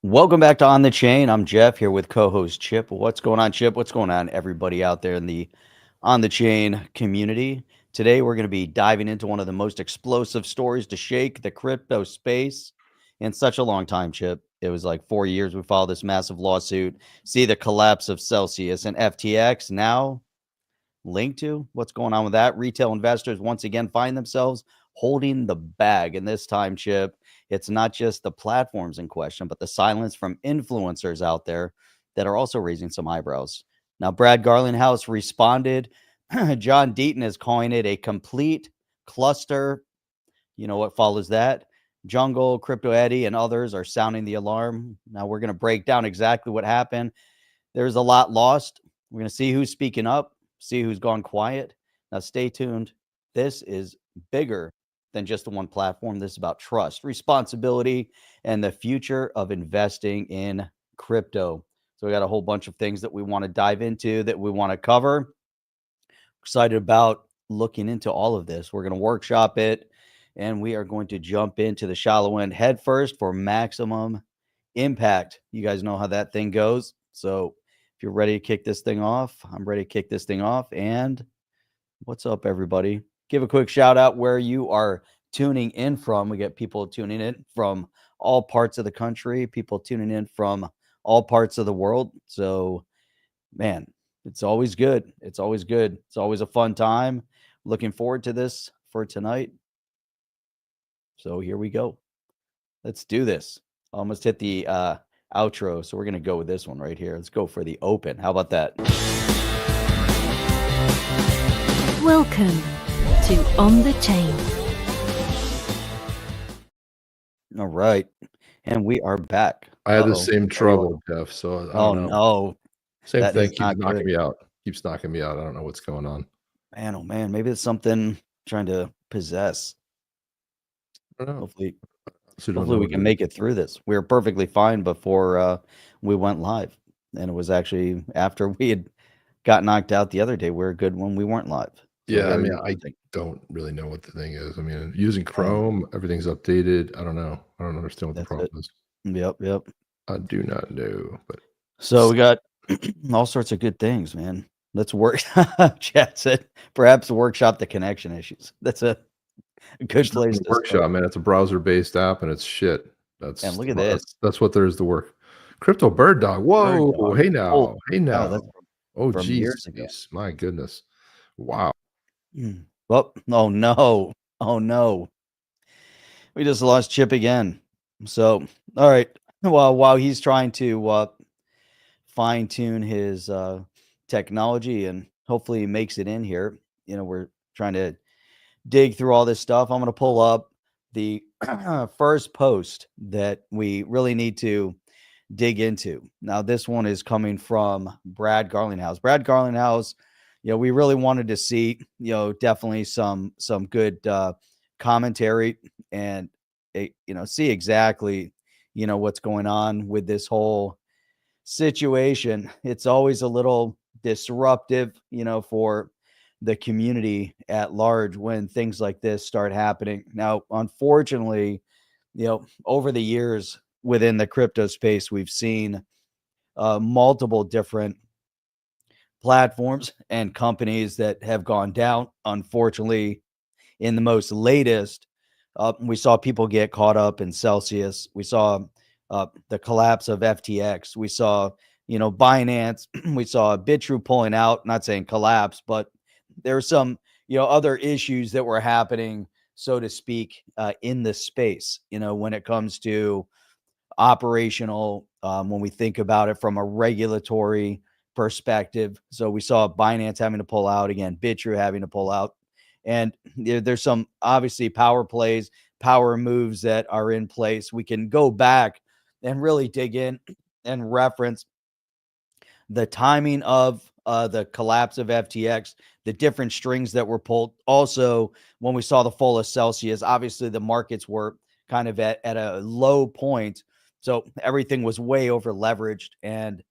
Welcome back to On the Chain. I'm Jeff here with co-host Chip. What's going on, Chip? What's going on, everybody out there in the On the Chain community? Today, we're going to be diving into one of the most explosive stories to shake the crypto space in such a long time, Chip. It was like 4 years we followed this massive lawsuit. See the collapse of Celsius and FTX. Now, Linqto, what's going on with that? Retail investors once again find themselves holding the bag. And this time, Chip, it's not just the platforms in question, but the silence from influencers out there that are also raising some eyebrows. Now, Brad Garlinghouse responded. John Deaton is calling it a complete cluster. You know what follows that? Jungle, Crypto Eddie, and others are sounding the alarm. Now, we're going to break down exactly what happened. There's a lot lost. We're going to see who's speaking up, see who's gone quiet. Now, stay tuned. This is bigger than just the one platform. This is about trust, responsibility, and the future of investing in crypto. So, we got a whole bunch of things that we want to dive into, that we want to cover. Excited about looking into all of this. We're going to workshop it, and we are going to jump into the shallow end head first for maximum impact. You guys know how that thing goes. So, if you're ready to kick this thing off, I'm ready to kick this thing off. And what's up, everybody? Give a quick shout out where you are tuning in from. We get people tuning in from all parts of the country, people tuning in from all parts of the world. So, man, it's always good. It's always good. It's always a fun time. Looking forward to this for tonight. So, here we go. Let's do this. Almost hit the outro. So, we're going to go with this one right here. Let's go for the open. How about that? Welcome to On the Chain. All right. And we are back. I had the same trouble, Jeff. So I Oh, don't know. no. Same That thing is keeps not knocking good. me out. Keeps knocking me out. I don't know what's going on. Man, oh, man. Maybe it's something trying to possess. I don't know. Hopefully, So don't hopefully know we what can it make it through this. We were perfectly fine before we went live. And it was actually after we had got knocked out the other day. We were good when we weren't live. So Yeah, I very mean, I interesting. don't really know what the thing is. I mean, using Yeah, Chrome, everything's updated. I don't know. I don't understand what the that's problem it. is. Yep. I do not know. But So we got all sorts of good things, man. Let's work. Chat said perhaps workshop the connection issues. That's a good there's place nothing to to start. workshop, man. It's a browser-based app and it's shit. And That's look at this. that's what there is to work. Crypto Bird Dog. Bird Whoa. dog. Hey Oh, now. Hey no, now. that's Oh, from years ago. geez. My goodness. Wow. Well, oh no. Oh no. We just lost Chip again. So, all right. Well, while he's trying to fine tune his technology and hopefully he makes it in here, we're trying to dig through all this stuff. I'm going to pull up the first post that we really need to dig into. Now, this one is coming from Brad Garlinghouse. Brad Garlinghouse, we really wanted to see, definitely some good commentary and see exactly, what's going on with this whole situation. It's always a little disruptive, for the community at large when things like this start happening. Now, unfortunately, over the years within the crypto space, we've seen multiple different platforms and companies that have gone down. Unfortunately, in the most latest, we saw people get caught up in Celsius. We saw the collapse of FTX. We saw, Binance. We saw Bitrue pulling out. Not saying collapse, but there were some, other issues that were happening, so to speak, in the space. When it comes to operational, when we think about it from a regulatory perspective. So we saw Binance having to pull out again, Bitrue having to pull out. And there's some obviously power plays, power moves that are in place. We can go back and really dig in and reference the timing of the collapse of FTX, the different strings that were pulled. Also, when we saw the fall of Celsius, obviously the markets were kind of at a low point. So everything was way over leveraged. And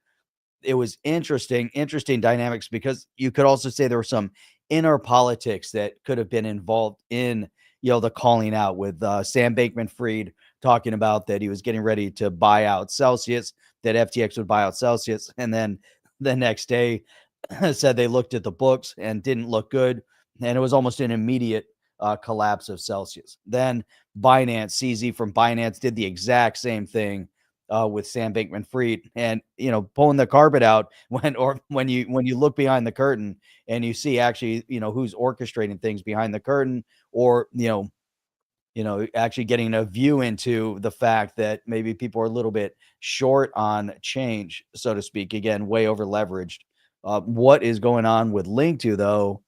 it was interesting dynamics, because you could also say there were some inner politics that could have been involved in, the calling out with Sam Bankman-Fried talking about that he was getting ready to buy out Celsius, that FTX would buy out Celsius. And then the next day said they looked at the books and didn't look good. And it was almost an immediate collapse of Celsius. Then Binance, CZ from Binance did the exact same thing with Sam Bankman-Fried, and pulling the carpet out when you look behind the curtain and you see actually who's orchestrating things behind the curtain, or actually getting a view into the fact that maybe people are a little bit short on change, so to speak. Again, way over leveraged. What is going on with Linqto though?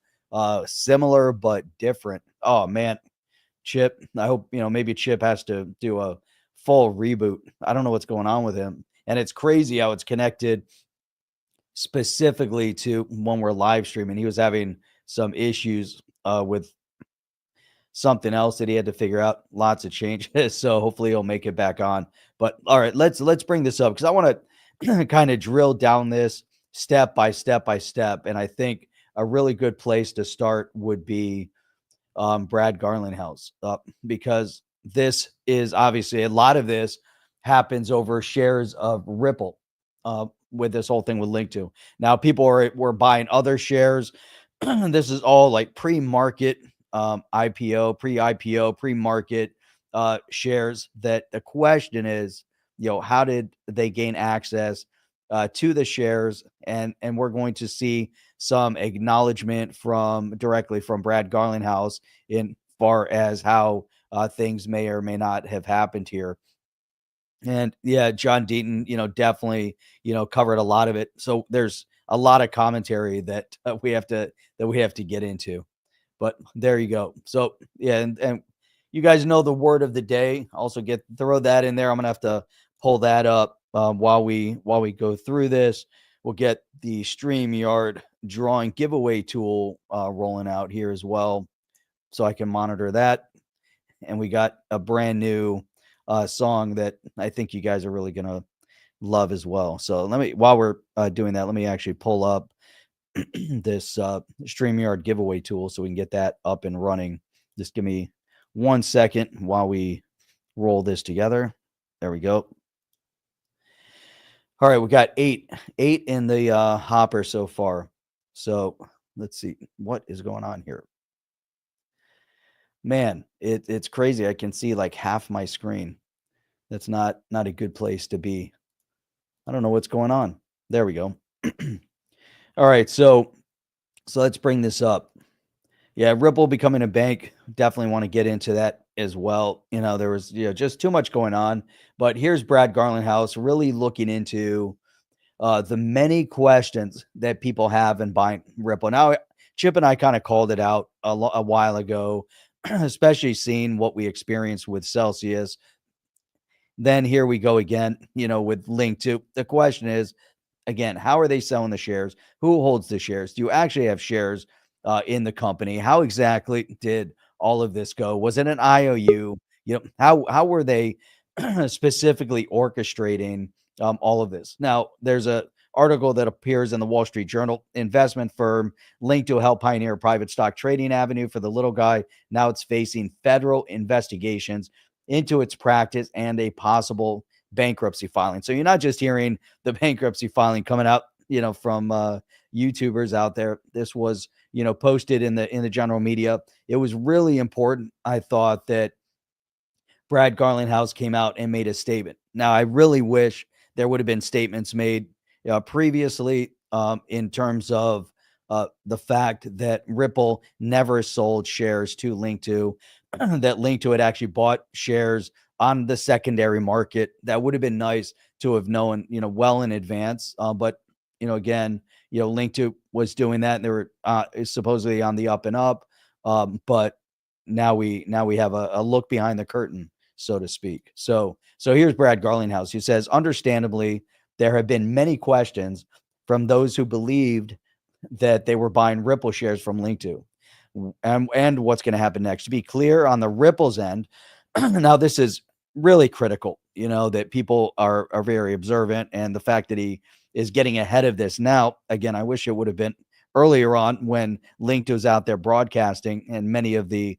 Similar but different. Oh man, Chip. I hope maybe Chip has to do a full reboot. I don't know what's going on with him, and it's crazy how it's connected specifically to when we're live streaming. He was having some issues with something else that he had to figure out. Lots of changes, so hopefully he'll make it back on. But all right, let's bring this up, because I want to kind of drill down this step by step by step, and I think a really good place to start would be Brad Garlinghouse, because this is obviously, a lot of this happens over shares of Ripple, with this whole thing with Linqto. Now people were buying other shares. This is all like pre-market IPO, pre-IPO, pre-market shares, that the question is, how did they gain access to the shares? And we're going to see some acknowledgement directly from Brad Garlinghouse in far as how things may or may not have happened here. And yeah, John Deaton, definitely, covered a lot of it. So there's a lot of commentary that we have to get into. But there you go. So yeah, and you guys know the word of the day. Also throw that in there. I'm gonna have to pull that up while we go through this. We'll get the StreamYard drawing giveaway tool rolling out here as well, so I can monitor that. And we got a brand new song that I think you guys are really gonna love as well. So while we're doing that, let me actually pull up this StreamYard giveaway tool so we can get that up and running. Just give me 1 second while we roll this together. There we go. All right, we got eight in the hopper so far. So let's see what is going on here. Man, it's crazy. I can see like half my screen. That's not a good place to be. I don't know what's going on. There we go. All right, so let's bring this up. Yeah, Ripple becoming a bank. Definitely want to get into that as well. There was just too much going on. But here's Brad Garlinghouse really looking into the many questions that people have in buying Ripple. Now, Chip and I kind of called it out a while ago, especially seeing what we experienced with Celsius. Then here we go again, with Linqto. The question is, again, how are they selling the shares? Who holds the shares? Do you actually have shares in the company? How exactly did all of this go? Was it an IOU? How were they specifically orchestrating all of this? Now, there's a article that appears in the Wall Street Journal. Investment firm Linqto helped pioneer a private stock trading avenue for the little guy. Now it's facing federal investigations into its practice and a possible bankruptcy filing. So you're not just hearing the bankruptcy filing coming out, from YouTubers out there. This was, posted in the general media. It was really important, I thought, that Brad Garlinghouse came out and made a statement. Now, I really wish there would have been statements made previously in terms of the fact that Ripple never sold shares to Linqto, that Linqto had actually bought shares on the secondary market. That would have been nice to have known, well in advance. But, again, Linqto was doing that, and they were supposedly on the up and up. But now we have a look behind the curtain, so to speak. So here's Brad Garlinghouse, who says, understandably, there have been many questions from those who believed that they were buying Ripple shares from Linqto, and what's going to happen next. To be clear, on the Ripple's end, now this is really critical, that people are very observant, and the fact that he is getting ahead of this now. Again, I wish it would have been earlier on when Linqto's out there broadcasting, and many of the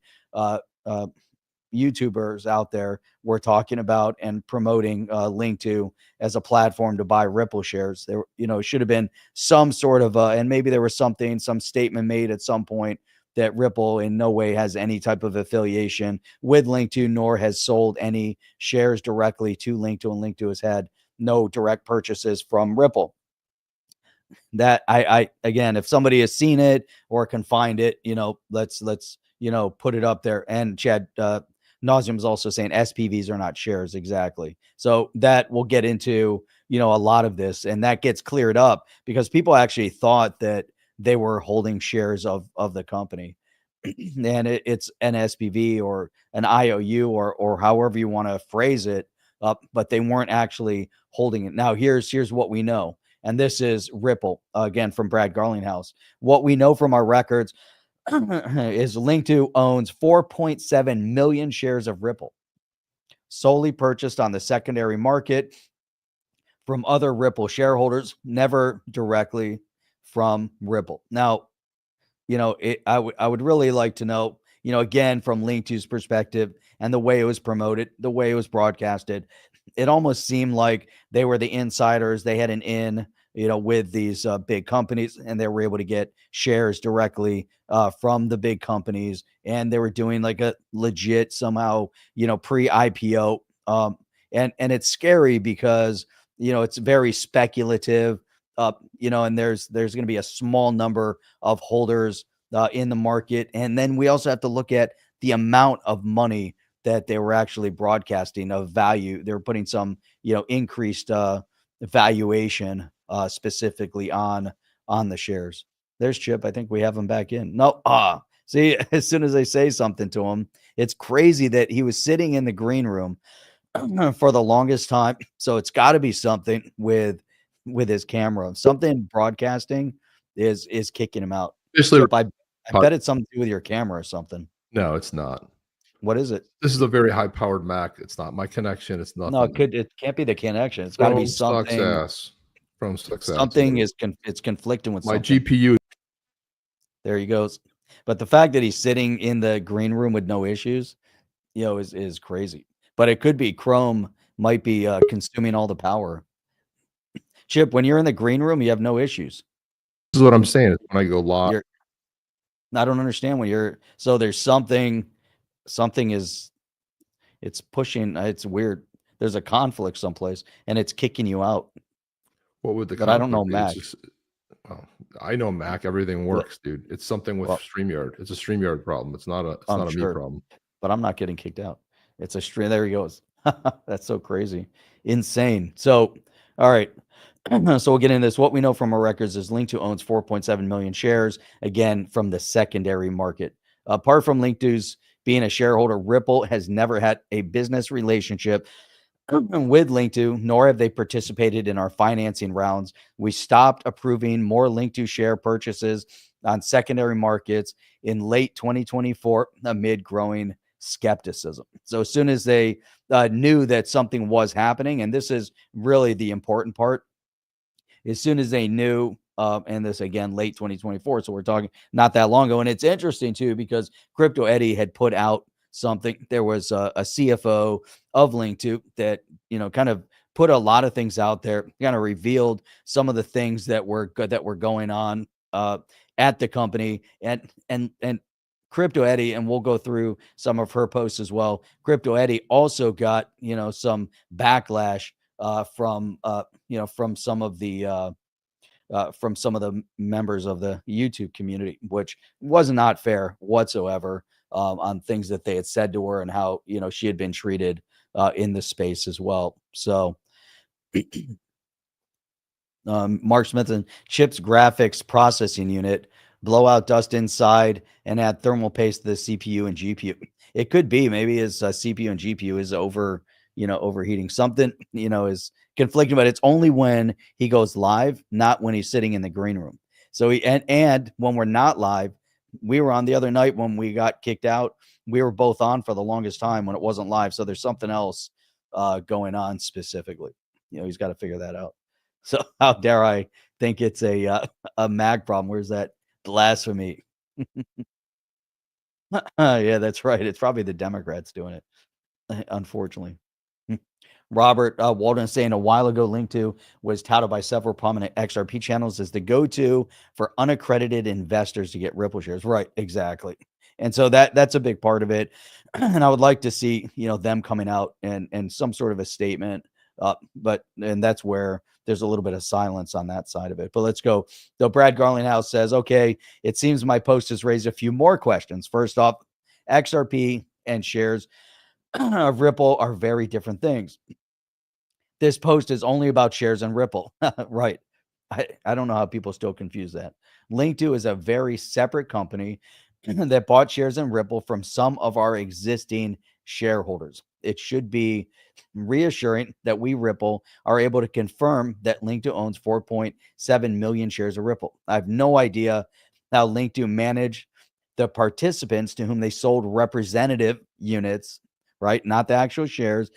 YouTubers out there were talking about and promoting Linqto as a platform to buy Ripple shares. There, it should have been some sort of and maybe there was some statement made at some point that Ripple in no way has any type of affiliation with Linqto, nor has sold any shares directly to Linqto, and Linqto has had no direct purchases from Ripple. That I again, if somebody has seen it or can find it, let's put it up there. And Chad Nauseum is also saying SPVs are not shares, exactly. So that we'll get into a lot of this, and that gets cleared up because people actually thought that they were holding shares of the company, and it's an SPV or an IOU or however you want to phrase it, but they weren't actually holding it. Now here's what we know. And this is Ripple, again, from Brad Garlinghouse. What we know from our records is Linqto owns 4.7 million shares of Ripple, solely purchased on the secondary market from other Ripple shareholders, never directly from Ripple. Now, I would really like to know, again, from Linqto's perspective and the way it was promoted, the way it was broadcasted, it almost seemed like they were the insiders. They had an in, with these big companies, and they were able to get shares directly from the big companies, and they were doing like a legit somehow, pre-IPO. And it's scary because it's very speculative. And there's going to be a small number of holders in the market, and then we also have to look at the amount of money that they were actually broadcasting of value. They were putting some, increased valuation specifically on the shares. There's Chip. I think we have him back in. No, see, as soon as I say something to him, it's crazy that he was sitting in the green room for the longest time. So it's got to be something with his camera. Something broadcasting is kicking him out. Basically, Chip, I bet it's something to do with your camera or something. no, it's not. What is it? This is a very high powered Mac. It's not my connection. It's No, nothing. it can't be the connection. It's got to be From sucks something. ass. From sucks ass. Something is it's conflicting with My something. GPU. There he goes. But the fact that he's sitting in the green room with no issues, is crazy. But it could be Chrome might be consuming all the power. Chip, when you're in the green room, you have no issues. This is what I'm saying. When I go live, I don't understand when you're. So there's something is. It's pushing. It's weird. There's a conflict someplace, and it's kicking you out. what would the? But I don't know conflict Mac. be? It's just, well, I know Mac. Everything works, dude. It's something with StreamYard. It's a StreamYard problem. It's not a me problem. But I'm not getting kicked out. It's a stream. There he goes. That's so crazy. Insane. So, all right. So we'll get into this. What we know from our records is Linqto owns 4.7 million shares, again, from the secondary market. Apart from Linqto's being a shareholder, Ripple has never had a business relationship with Linqto, nor have they participated in our financing rounds. We stopped approving more Linqto share purchases on secondary markets in late 2024 amid growing skepticism. So as soon as they knew that something was happening, and this is really the important part, as soon as they knew, and this again, late 2024, so we're talking not that long ago. And it's interesting too, because Crypto Eddie had put out something. There was a CFO of Linqto that, kind of put a lot of things out there, kind of revealed some of the things that were good, that were going on at the company. And Crypto Eddie, and we'll go through some of her posts as well. Crypto Eddie also got, some backlash from some of the members of the YouTube community, which was not fair whatsoever, on things that they had said to her and how, she had been treated in the space as well. So Mark Smith and Chip's graphics processing unit, blowout dust inside and add thermal paste to the CPU and GPU. It could be maybe his CPU and GPU is overheating. Something, is conflicting, but it's only when he goes live, not when he's sitting in the green room. So and when we're not live, we were on the other night when we got kicked out. We were both on for the longest time when it wasn't live. So there's something else going on specifically. He's got to figure that out. So how dare I think it's a Mac problem? Where's that blasphemy? Yeah, that's right. It's probably the Democrats doing it, unfortunately. Hmm. Robert Walden saying a while ago, Linqto was touted by several prominent XRP channels as the go-to for unaccredited investors to get Ripple shares. Right, exactly. And so that's a big part of it. And I would like to see, them coming out and some sort of a statement. And that's where there's a little bit of silence on that side of it. But let's go. So Brad Garlinghouse says, okay, it seems my post has raised a few more questions. First off, XRP and shares of Ripple are very different things. This post is only about shares in Ripple. Right. I don't know how people still confuse that. Linqto is a very separate company that bought shares in Ripple from some of our existing shareholders. It should be reassuring that we, Ripple, are able to confirm that Linqto owns 4.7 million shares of Ripple. I have no idea how Linqto managed the participants to whom they sold representative units, right? Not the actual shares,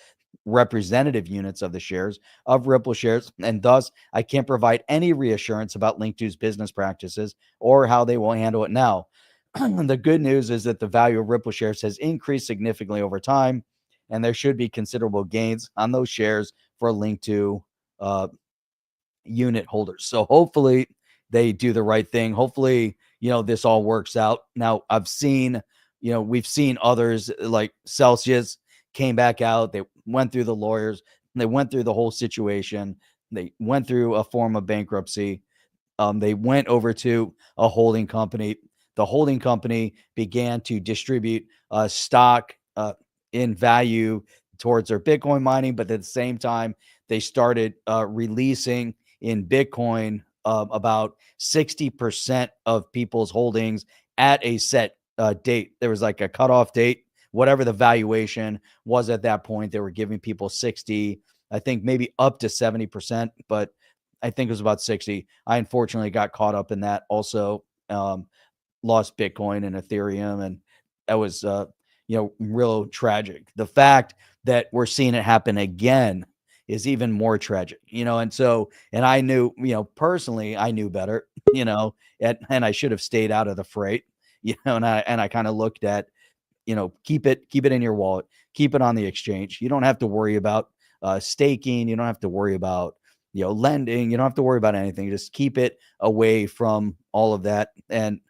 representative units of the shares of Ripple shares, and thus I can't provide any reassurance about Linqto's business practices or how they will handle it now. The good news is that the value of Ripple shares has increased significantly over time, and there should be considerable gains on those shares for Linqto uh, unit holders. So hopefully they do the right thing. Hopefully, this all works out. Now, we've seen others like Celsius came back out. They went through the lawyers. They went through the whole situation. They went through a form of bankruptcy. They went over to a holding company. The holding company began to distribute stock in value towards their Bitcoin mining, but at the same time, they started releasing in Bitcoin about 60% of people's holdings at a set date. There was like a cutoff date, whatever the valuation was at that point. They were giving people 60, I think maybe up to 70%, but I think it was about 60. I unfortunately got caught up in that also. Lost Bitcoin and Ethereum, and that was real tragic. The fact that we're seeing it happen again is even more tragic, and I knew, personally, I knew better, and I should have stayed out of the freight, and I kind of looked at, keep it in your wallet, keep it on the exchange. You don't have to worry about staking. You don't have to worry about, lending. You don't have to worry about anything. Just keep it away from all of that. And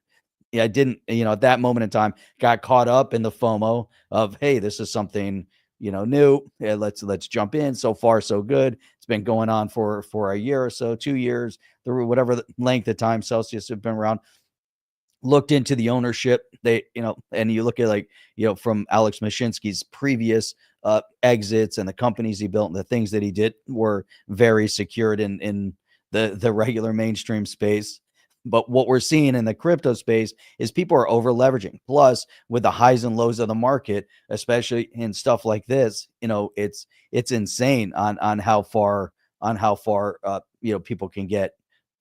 yeah, I didn't, at that moment in time, got caught up in the FOMO of, hey, this is something, new. Yeah, let's jump in. So far, so good. It's been going on for a year or so, 2 years, through whatever the length of time Celsius have been around. Looked into the ownership. They, and you look at, like, from Alex Mashinsky's previous exits and the companies he built and the things that he did were very secured in the regular mainstream space. But what we're seeing in the crypto space is people are over leveraging. Plus, with the highs and lows of the market, especially in stuff like this, it's insane on how far people can get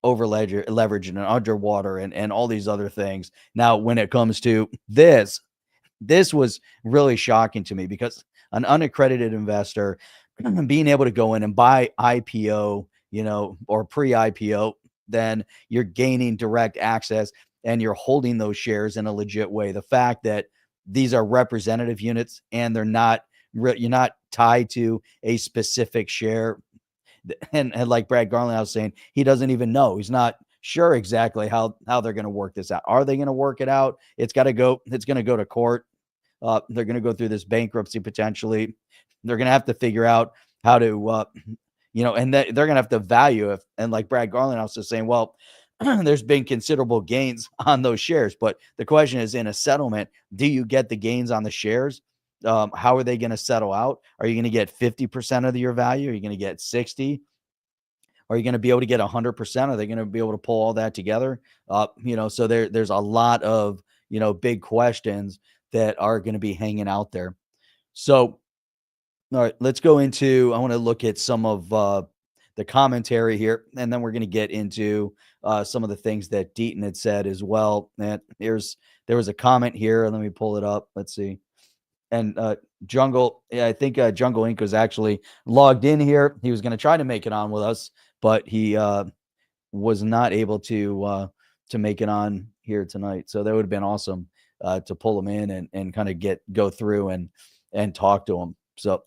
over leverage and underwater and all these other things. Now, when it comes to this was really shocking to me because an unaccredited investor being able to go in and buy IPO, or pre-IPO, then you're gaining direct access and you're holding those shares in a legit way. The fact that these are representative units and they're not, you're not tied to a specific share. And like Brad Garland was saying, he doesn't even know. He's not sure exactly how they're going to work this out. Are they going to work it out? It's going to go to court. They're going to go through this bankruptcy potentially. They're going to have to figure out how to, and they're going to have to value it. And like Brad Garland also saying, well, there's been considerable gains on those shares. But the question is, in a settlement, do you get the gains on the shares? How are they going to settle out? Are you going to get 50% of your value? Are you going to get 60? Are you going to be able to get 100%? Are they going to be able to pull all that together? So there's a lot of, big questions that are going to be hanging out there. So, all right, let's go into, I want to look at some of the commentary here, and then we're going to get into some of the things that Deaton had said as well. And there was a comment here. Let me pull it up. Let's see. And Jungle, I think Jungle Inc. was actually logged in here. He was going to try to make it on with us, but he was not able to make it on here tonight. So that would have been awesome to pull them in and kind of go through and talk to them. So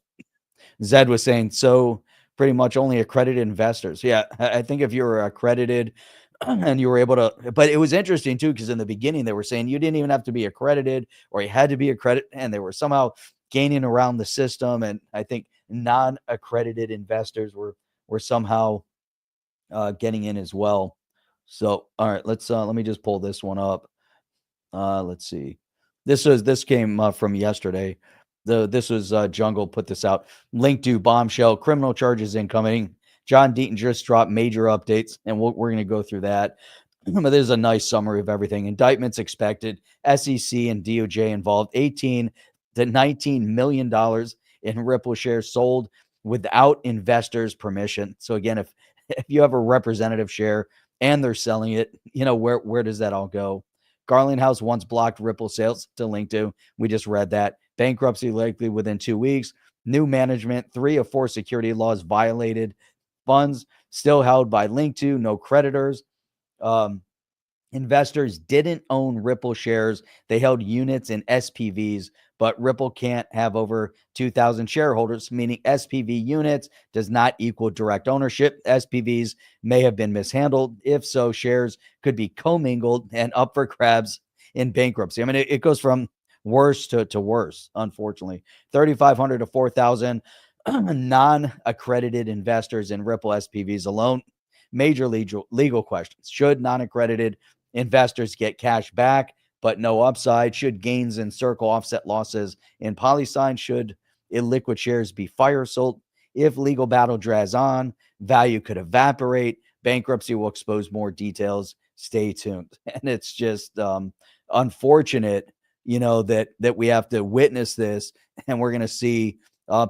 Zed was saying, so pretty much only accredited investors. Yeah, I think if you were accredited and you were able to, but it was interesting too, because in the beginning they were saying you didn't even have to be accredited or you had to be accredited, and they were somehow gaining around the system. And I think non-accredited investors were somehow getting in as well. So, all right, let me just pull this one up. Let's see. This came from yesterday. This was Jungle put this out. Linqto Bombshell criminal charges incoming. John Deaton just dropped major updates, and we're going to go through that. But there's a nice summary of everything. Indictments expected. SEC and DOJ involved. 18 to 19 million dollars in Ripple shares sold without investors' permission. So again, if you have a representative share and they're selling it, where does that all go? Garlinghouse once blocked Ripple sales to Linqto. We just read that. Bankruptcy likely within 2 weeks. New management, 3 of 4 security laws violated. Funds still held by Linqto, no creditors. Investors didn't own Ripple shares. They held units in SPVs, but Ripple can't have over 2,000 shareholders, meaning SPV units does not equal direct ownership. SPVs may have been mishandled. If so, shares could be commingled and up for grabs in bankruptcy. I mean, it goes from worse to worse, unfortunately. 3,500 to 4,000 non-accredited investors in Ripple SPVs alone. Major legal questions. Should non-accredited investors get cash back, but no upside? Should gains in Circle offset losses in Polysign? Should illiquid shares be fire sold? If legal battle drags on, value could evaporate. Bankruptcy will expose more details. Stay tuned. And it's just unfortunate, that we have to witness this, and we're going to see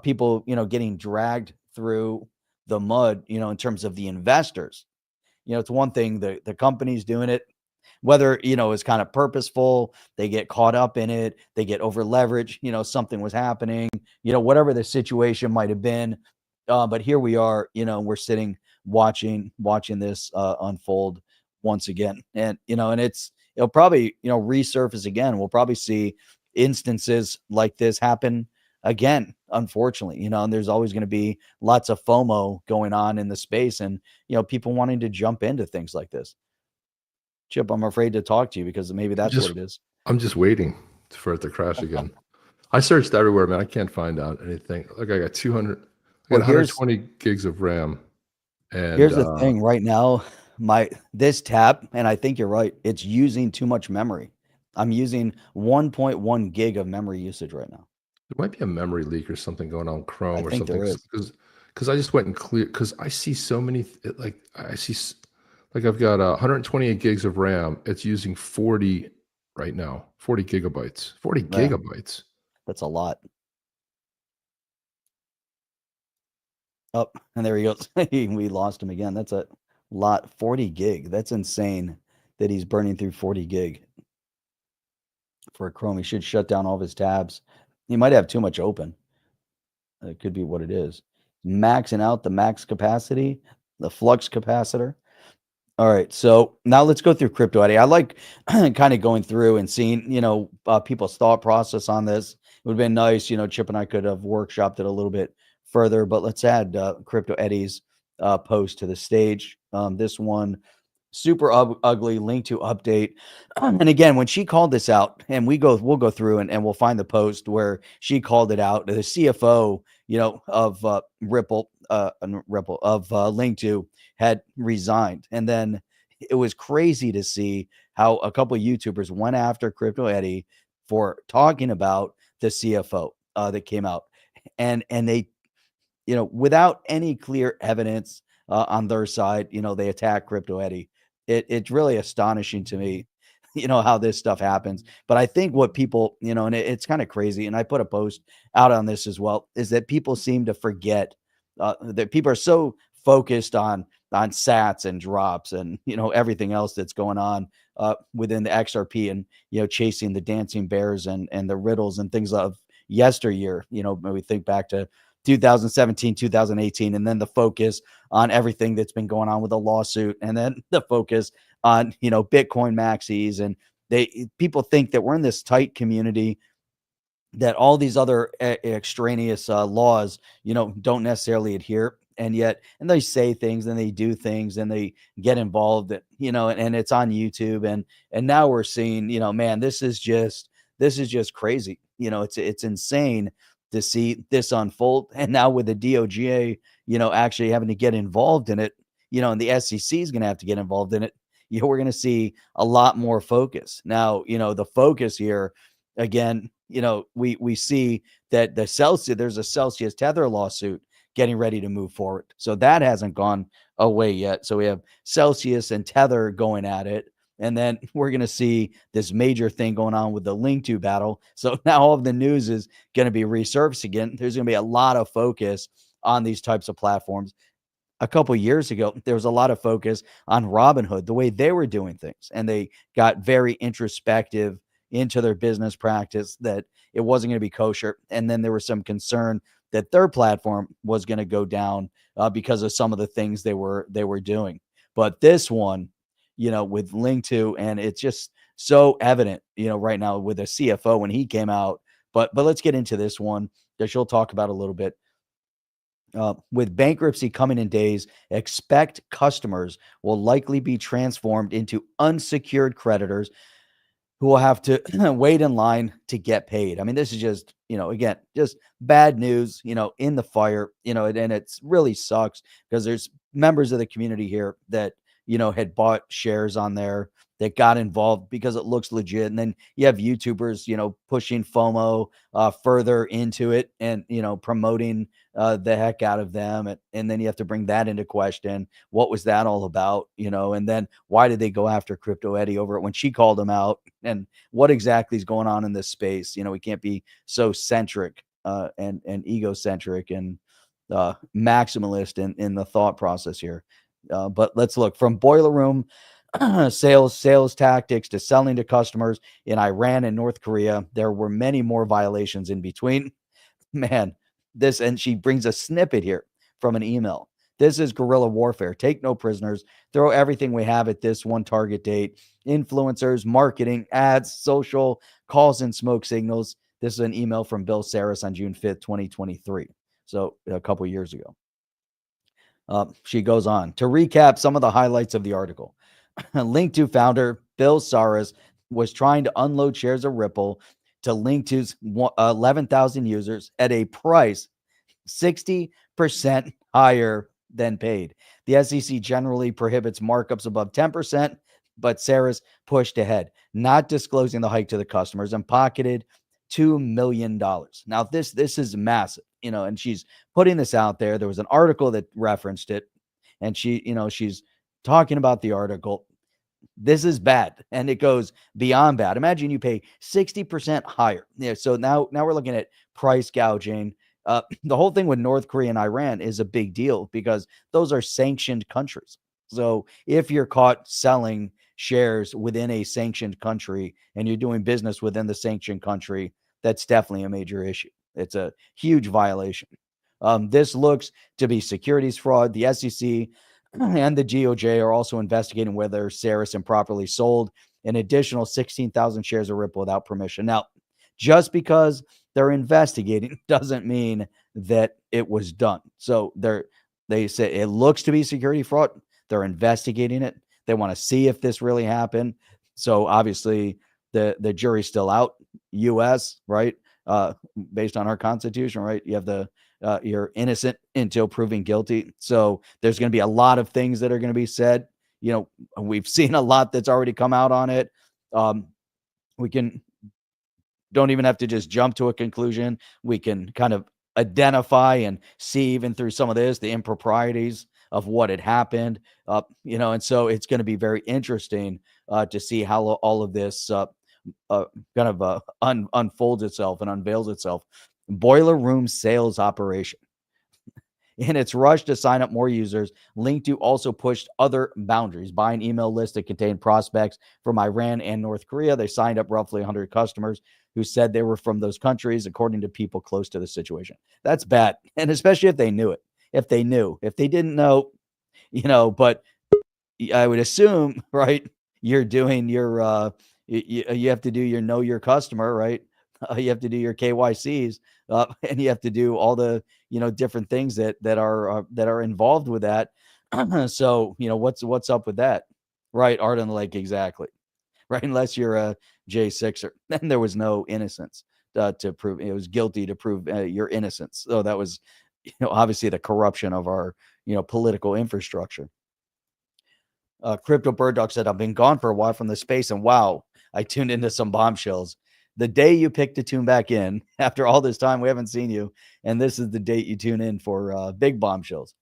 people, getting dragged through the mud, in terms of the investors. It's one thing the company's doing it, whether, it's kind of purposeful, they get caught up in it, they get over leveraged, something was happening, whatever the situation might have been. But here we are, we're sitting watching this unfold once again. And, and it'll probably, resurface again. We'll probably see instances like this happen again, unfortunately, and there's always going to be lots of FOMO going on in the space, and, people wanting to jump into things like this. Chip, I'm afraid to talk to you because maybe that's what it is. I'm just waiting for it to crash again. I searched everywhere, man. I can't find out anything. Like I got 120 gigs of RAM. And here's the thing right now, this tab, and I think you're right, it's using too much memory. I'm using 1.1 gig of memory usage right now. There might be a memory leak or something going on Chrome or something. Because I just went and cleared, because I see so many, I've got 128 gigs of RAM. It's using 40 right now, 40 gigabytes, 40 gigabytes. That's a lot. Oh, and there he goes. We lost him again. That's a lot. 40 gig. That's insane that he's burning through 40 gig for Chrome. He should shut down all of his tabs. He might have too much open. It could be what it is. Maxing out the max capacity, the flux capacitor. All right, so now let's go through Crypto Eddie. I like kind of going through and seeing, people's thought process on this. It would have been nice, Chip and I could have workshopped it a little bit further, but let's add Crypto Eddie's post to the stage. This one, super ugly, Linqto update. And again, when she called this out, and we'll go through and we'll find the post where she called it out. The CFO, of Ripple of Linqto had resigned, and then it was crazy to see how a couple of YouTubers went after Crypto Eddie for talking about the CFO that came out, and they, without any clear evidence on their side, they attack Crypto Eddie. It's really astonishing to me, how this stuff happens. But I think what people, and it's kind of crazy, and I put a post out on this as well, is that people seem to forget that people are so focused on sats and drops and, everything else that's going on within the XRP and, chasing the dancing bears and the riddles and things of yesteryear. When we think back to 2017, 2018, and then the focus on everything that's been going on with the lawsuit, and then the focus on, Bitcoin maxis and, people think that we're in this tight community, that all these other extraneous laws, don't necessarily adhere. And they say things and they do things and they get involved, and it's on YouTube. And now we're seeing, man, this is just crazy. It's insane to see this unfold. And now with the DOJ, actually having to get involved in it, and the SEC is going to have to get involved in it, we're going to see a lot more focus. Now, the focus here, again, we see that there's a Celsius Tether lawsuit getting ready to move forward. So that hasn't gone away yet. So we have Celsius and Tether going at it. And then we're going to see this major thing going on with the Linqto battle. So now all of the news is going to be resurfaced again. There's going to be a lot of focus on these types of platforms. A couple years ago, there was a lot of focus on Robinhood, the way they were doing things, and they got very introspective into their business practice, that it wasn't going to be kosher. And then there was some concern that their platform was going to go down because of some of the things they were doing. But this one, with Linqto, and it's just so evident, right now with a CFO when he came out. But let's get into this one that she'll talk about a little bit. With bankruptcy coming in days, expect customers will likely be transformed into unsecured creditors who will have to wait in line to get paid. I mean, this is just, again, just bad news, in the fire, and it's really sucks because there's members of the community here that, had bought shares on there, that got involved because it looks legit. And then you have YouTubers, pushing FOMO further into it and, promoting the heck out of them. And then you have to bring that into question. What was that all about? And then why did they go after Crypto Eddie over it when she called him out? And what exactly is going on in this space? We can't be so centric and egocentric and maximalist in the thought process here. But let's look from boiler room sales tactics to selling to customers in Iran and North Korea. There were many more violations in between. Man, and she brings a snippet here from an email. This is guerrilla warfare. Take no prisoners. Throw everything we have at this one target date. Influencers, marketing, ads, social, calls and smoke signals. This is an email from Bill Saris on June 5th, 2023. So a couple years ago. She goes on to recap some of the highlights of the article. Linqto founder Bill Saris was trying to unload shares of Ripple to Linqto's 11,000 users at a price 60% higher than paid. The SEC generally prohibits markups above 10%, but Saris pushed ahead, not disclosing the hike to the customers, and pocketed $2 million. Now, this is massive, and she's putting this out there. There was an article that referenced it, and she's talking about the article. This is bad, and it goes beyond bad. Imagine you pay 60% higher. Yeah, so now we're looking at price gouging. The whole thing with North Korea and Iran is a big deal because those are sanctioned countries. So if you're caught selling shares within a sanctioned country and you're doing business within the sanctioned country, that's definitely a major issue. It's a huge violation. This looks to be securities fraud. The SEC and the DOJ are also investigating whether Saris improperly sold an additional 16,000 shares of Ripple without permission. Now, just because they're investigating doesn't mean that it was done. So they say it looks to be security fraud. They're investigating it. They want to see if this really happened. So obviously the jury's still out. U.S., right? Based on our Constitution, right? You have you're innocent until proven guilty. So there's going to be a lot of things that are going to be said. We've seen a lot that's already come out on it. We don't even have to just jump to a conclusion. We can kind of identify and see, even through some of this, the improprieties of what had happened. And so it's going to be very interesting to see how all of this unfolds itself and unveils itself. Boiler room sales operation. In its rush to sign up more users, Linqto also pushed other boundaries, buying email lists that contained prospects from Iran and North Korea. They signed up roughly 100 customers who said they were from those countries, according to people close to the situation. That's bad. And especially if they knew it. If they didn't know, but I would assume, right, you're doing your You have to do your know your customer, right? You have to do your KYCs, and you have to do all the different things that are involved with that. So what's up with that, right? Art on the lake, exactly, right? Unless you're a J6er, then there was no innocence to prove. It was guilty to prove your innocence. So that was obviously the corruption of our political infrastructure. Crypto Bird Dog said, I've been gone for a while from the space, and wow, I tuned into some bombshells. The day you pick to tune back in, after all this time, we haven't seen you, and this is the date you tune in for big bombshells.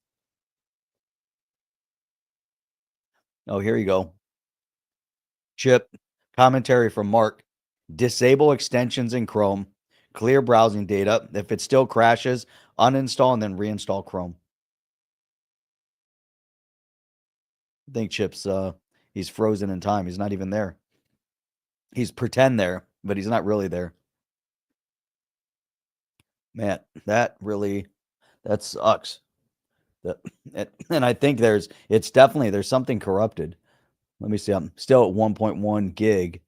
Oh, here you go. Chip, commentary from Mark. Disable extensions in Chrome, clear browsing data. If it still crashes, uninstall and then reinstall Chrome. I think Chip's he's frozen in time. He's not even there. He's pretend there, but he's not really there. Man, that sucks. And I think there's something corrupted. Let me see. I'm still at 1.1 gig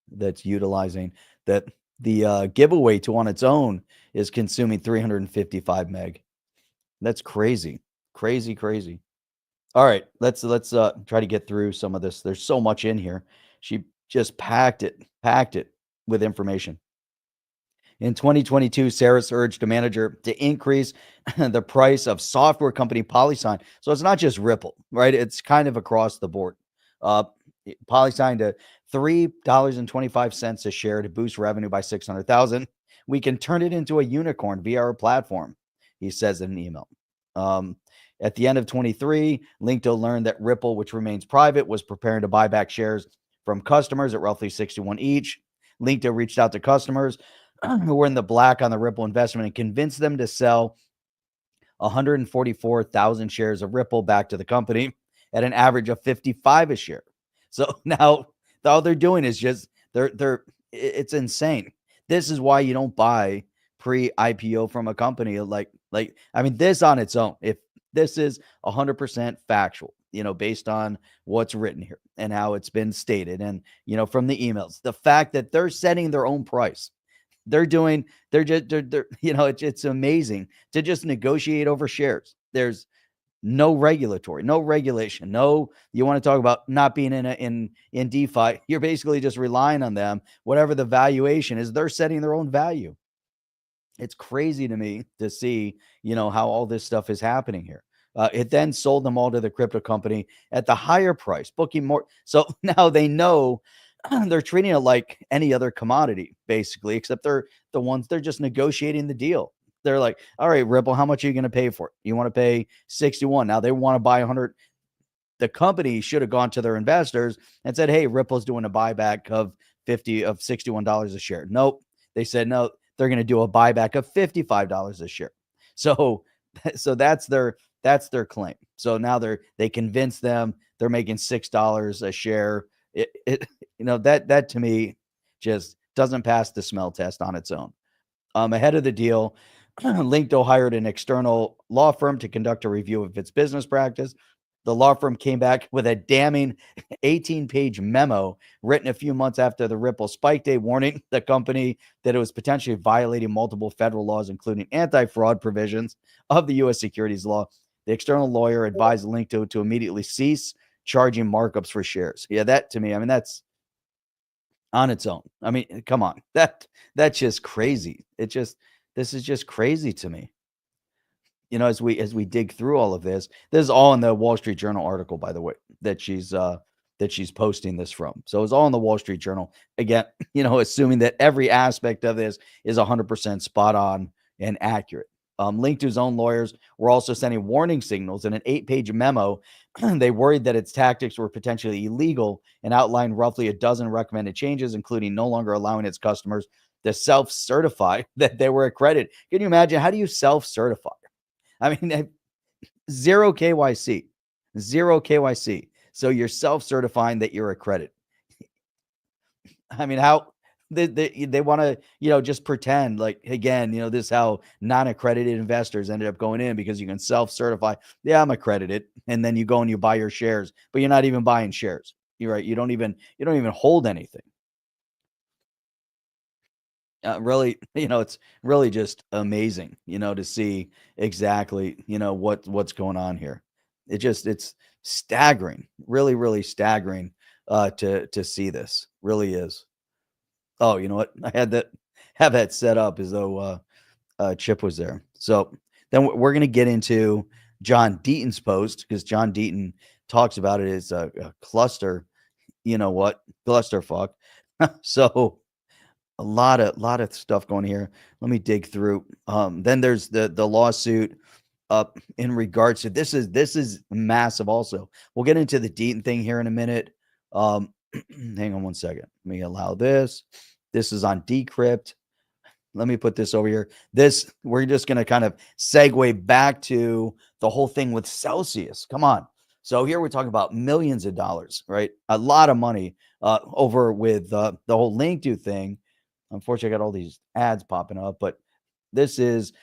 that's utilizing that. The giveaway to on its own is consuming 355 meg. That's crazy. Crazy. All right, let's try to get through some of this. There's so much in here. She just packed it with information. In 2022, Saris urged a manager to increase the price of software company PolySign. So it's not just Ripple, right? It's kind of across the board. PolySign to $3.25 a share to boost revenue by 600,000. We can turn it into a unicorn via our platform, he says in an email. At the end of 23, Linqto learned that Ripple, which remains private, was preparing to buy back shares from customers at roughly 61 each. Linqto reached out to customers who were in the black on the Ripple investment and convinced them to sell 144,000 shares of Ripple back to the company at an average of 55 a share. So now all they're doing is just it's insane. This is why you don't buy pre-IPO from a company like I mean, this on its own, if this is 100% factual, based on what's written here and how it's been stated, and from the emails, the fact that they're setting their own price. It's amazing to just negotiate over shares. There's no regulation. No, you want to talk about not being in DeFi. You're basically just relying on them. Whatever the valuation is, they're setting their own value. It's crazy to me to see, how all this stuff is happening here. It then sold them all to the crypto company at the higher price, booking more. So now they know they're treating it like any other commodity, basically, except they're just negotiating the deal. They're like, all right, Ripple, how much are you going to pay for it? You want to pay 61. Now they want to buy 100. The company should have gone to their investors and said, hey, Ripple's doing a buyback of $61 a share. Nope. They said, no, they're going to do a buyback of $55 a share. So that's their claim. So now they convince them they're making $6 a share. That to me just doesn't pass the smell test on its own. Ahead of the deal, Linqto hired an external law firm to conduct a review of its business practice. The law firm came back with a damning 18-page memo written a few months after the Ripple spike day, warning the company that it was potentially violating multiple federal laws, including anti-fraud provisions of the U.S. securities law. The external lawyer advised Linqto to immediately cease charging markups for shares. Yeah, that to me, I mean, that's on its own. I mean, come on, that's just crazy. This is just crazy to me. As we dig through all of this is all in the Wall Street Journal article, by the way, that she's posting this from. So it's all in the Wall Street Journal. Again, assuming that every aspect of this is 100% spot on and accurate. Linqto's own lawyers were also sending warning signals in an 8-page memo. They worried that its tactics were potentially illegal and outlined roughly a dozen recommended changes, including no longer allowing its customers to self-certify that they were accredited. Can you imagine? How do you self-certify? I mean, zero KYC. So you're self-certifying that you're accredited. I mean, how they want to, just pretend like, again, this is how non-accredited investors ended up going in, because you can self-certify. Yeah, I'm accredited. And then you go and you buy your shares, but you're not even buying shares. You're right. You don't even hold anything. Really, it's really just amazing, to see exactly, what's going on here. It's staggering, really, really staggering, to see this. Really is. Oh, you know what? I had that have that set up as though Chip was there. So then we're gonna get into John Deaton's post because John Deaton talks about it as a cluster. You know what? Clusterfuck. So a lot of stuff going here. Let me dig through. Then there's the lawsuit up in regards to this is massive also. We'll get into the Deaton thing here in a minute. Hang on one second. Let me allow this. This is on Decrypt. Let me put this over here. This we're just going to kind of segue back to the whole thing with Celsius. Come on. So here we're talking about millions of dollars, right? A lot of money over with the whole Linqto thing. Unfortunately, I got all these ads popping up, but this is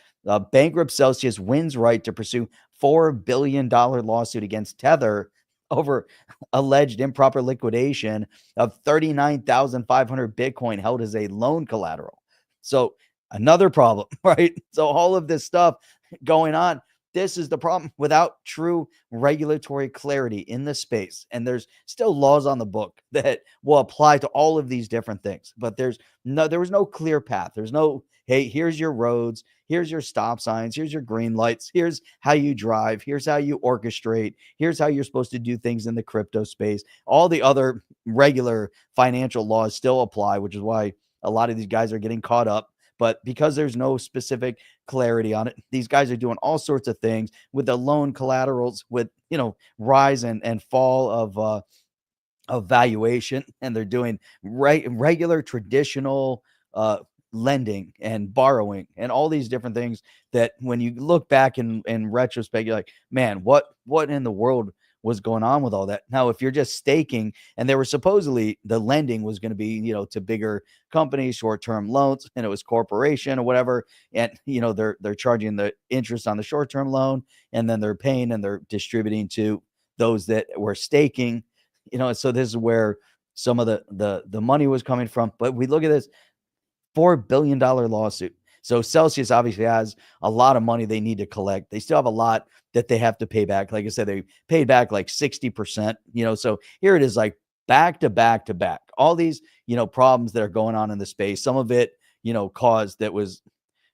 bankrupt Celsius wins right to pursue $4 billion lawsuit against Tether over alleged improper liquidation of 39,500 Bitcoin held as a loan collateral. So another problem, right? So all of this stuff going on. This is the problem without true regulatory clarity in the space. And there's still laws on the book that will apply to all of these different things. But there was no clear path. There's no, hey, here's your roads, here's your stop signs, here's your green lights, here's how you drive, here's how you orchestrate, here's how you're supposed to do things in the crypto space. All the other regular financial laws still apply, which is why a lot of these guys are getting caught up. But because there's no specific clarity on it, these guys are doing all sorts of things with the loan collaterals, with rise and fall of valuation, and they're doing regular traditional lending and borrowing and all these different things that when you look back in retrospect, you're like, man, what in the world was going on with all that? Now, if you're just staking, and there were supposedly the lending was going to be, to bigger companies, short-term loans, and it was corporation or whatever, and they're charging the interest on the short-term loan, and then they're paying and they're distributing to those that were staking, so this is where some of the money was coming from. But we look at this $4 billion lawsuit. So Celsius obviously has a lot of money they need to collect. They still have a lot that they have to pay back. Like I said, they paid back like 60%, so here it is, like back to back to back. All these, problems that are going on in the space. Some of it, caused that was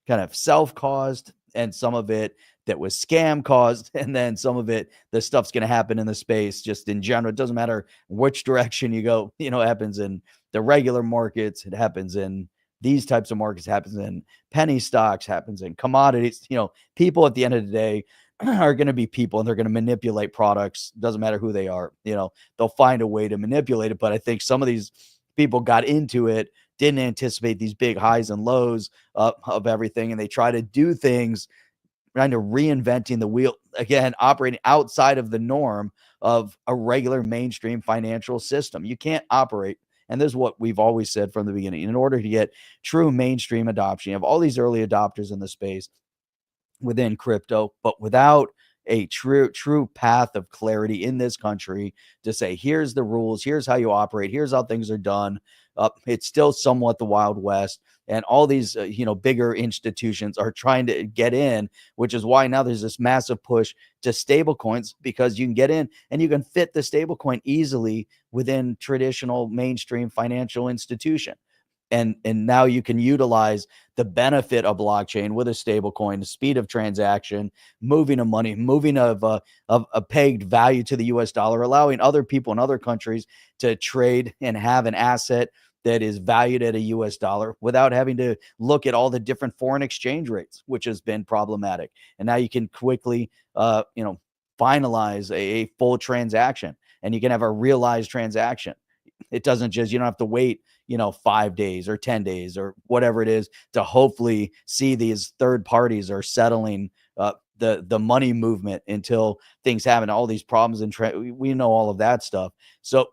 kind of self-caused, and some of it that was scam caused, and then some of it, the stuff's going to happen in the space just in general. It doesn't matter which direction you go, it happens in the regular markets, it happens in these types of markets, happens in penny stocks, happens in commodities. People at the end of the day are going to be people, and they're going to manipulate products. Doesn't matter who they are. They'll find a way to manipulate it. But I think some of these people got into it, didn't anticipate these big highs and lows of everything, and they try to do things kind of reinventing the wheel again, operating outside of the norm of a regular mainstream financial system. You can't operate. And this is what we've always said from the beginning. In order to get true mainstream adoption, you have all these early adopters in the space within crypto, but without a true path of clarity in this country to say, here's the rules, here's how you operate, here's how things are done. It's still somewhat the Wild West, and all these bigger institutions are trying to get in, which is why now there's this massive push to stable coins, because you can get in and you can fit the stable coin easily within traditional mainstream financial institution. And now you can utilize the benefit of blockchain with a stable coin, the speed of transaction, moving of money, moving of a pegged value to the US dollar, allowing other people in other countries to trade and have an asset that is valued at a US dollar without having to look at all the different foreign exchange rates, which has been problematic. And now you can quickly, finalize a full transaction, and you can have a realized transaction. It doesn't just, you don't have to wait 5 days or 10 days or whatever it is to hopefully see these third parties are settling the money movement until things happen. All these problems, and we know all of that stuff. So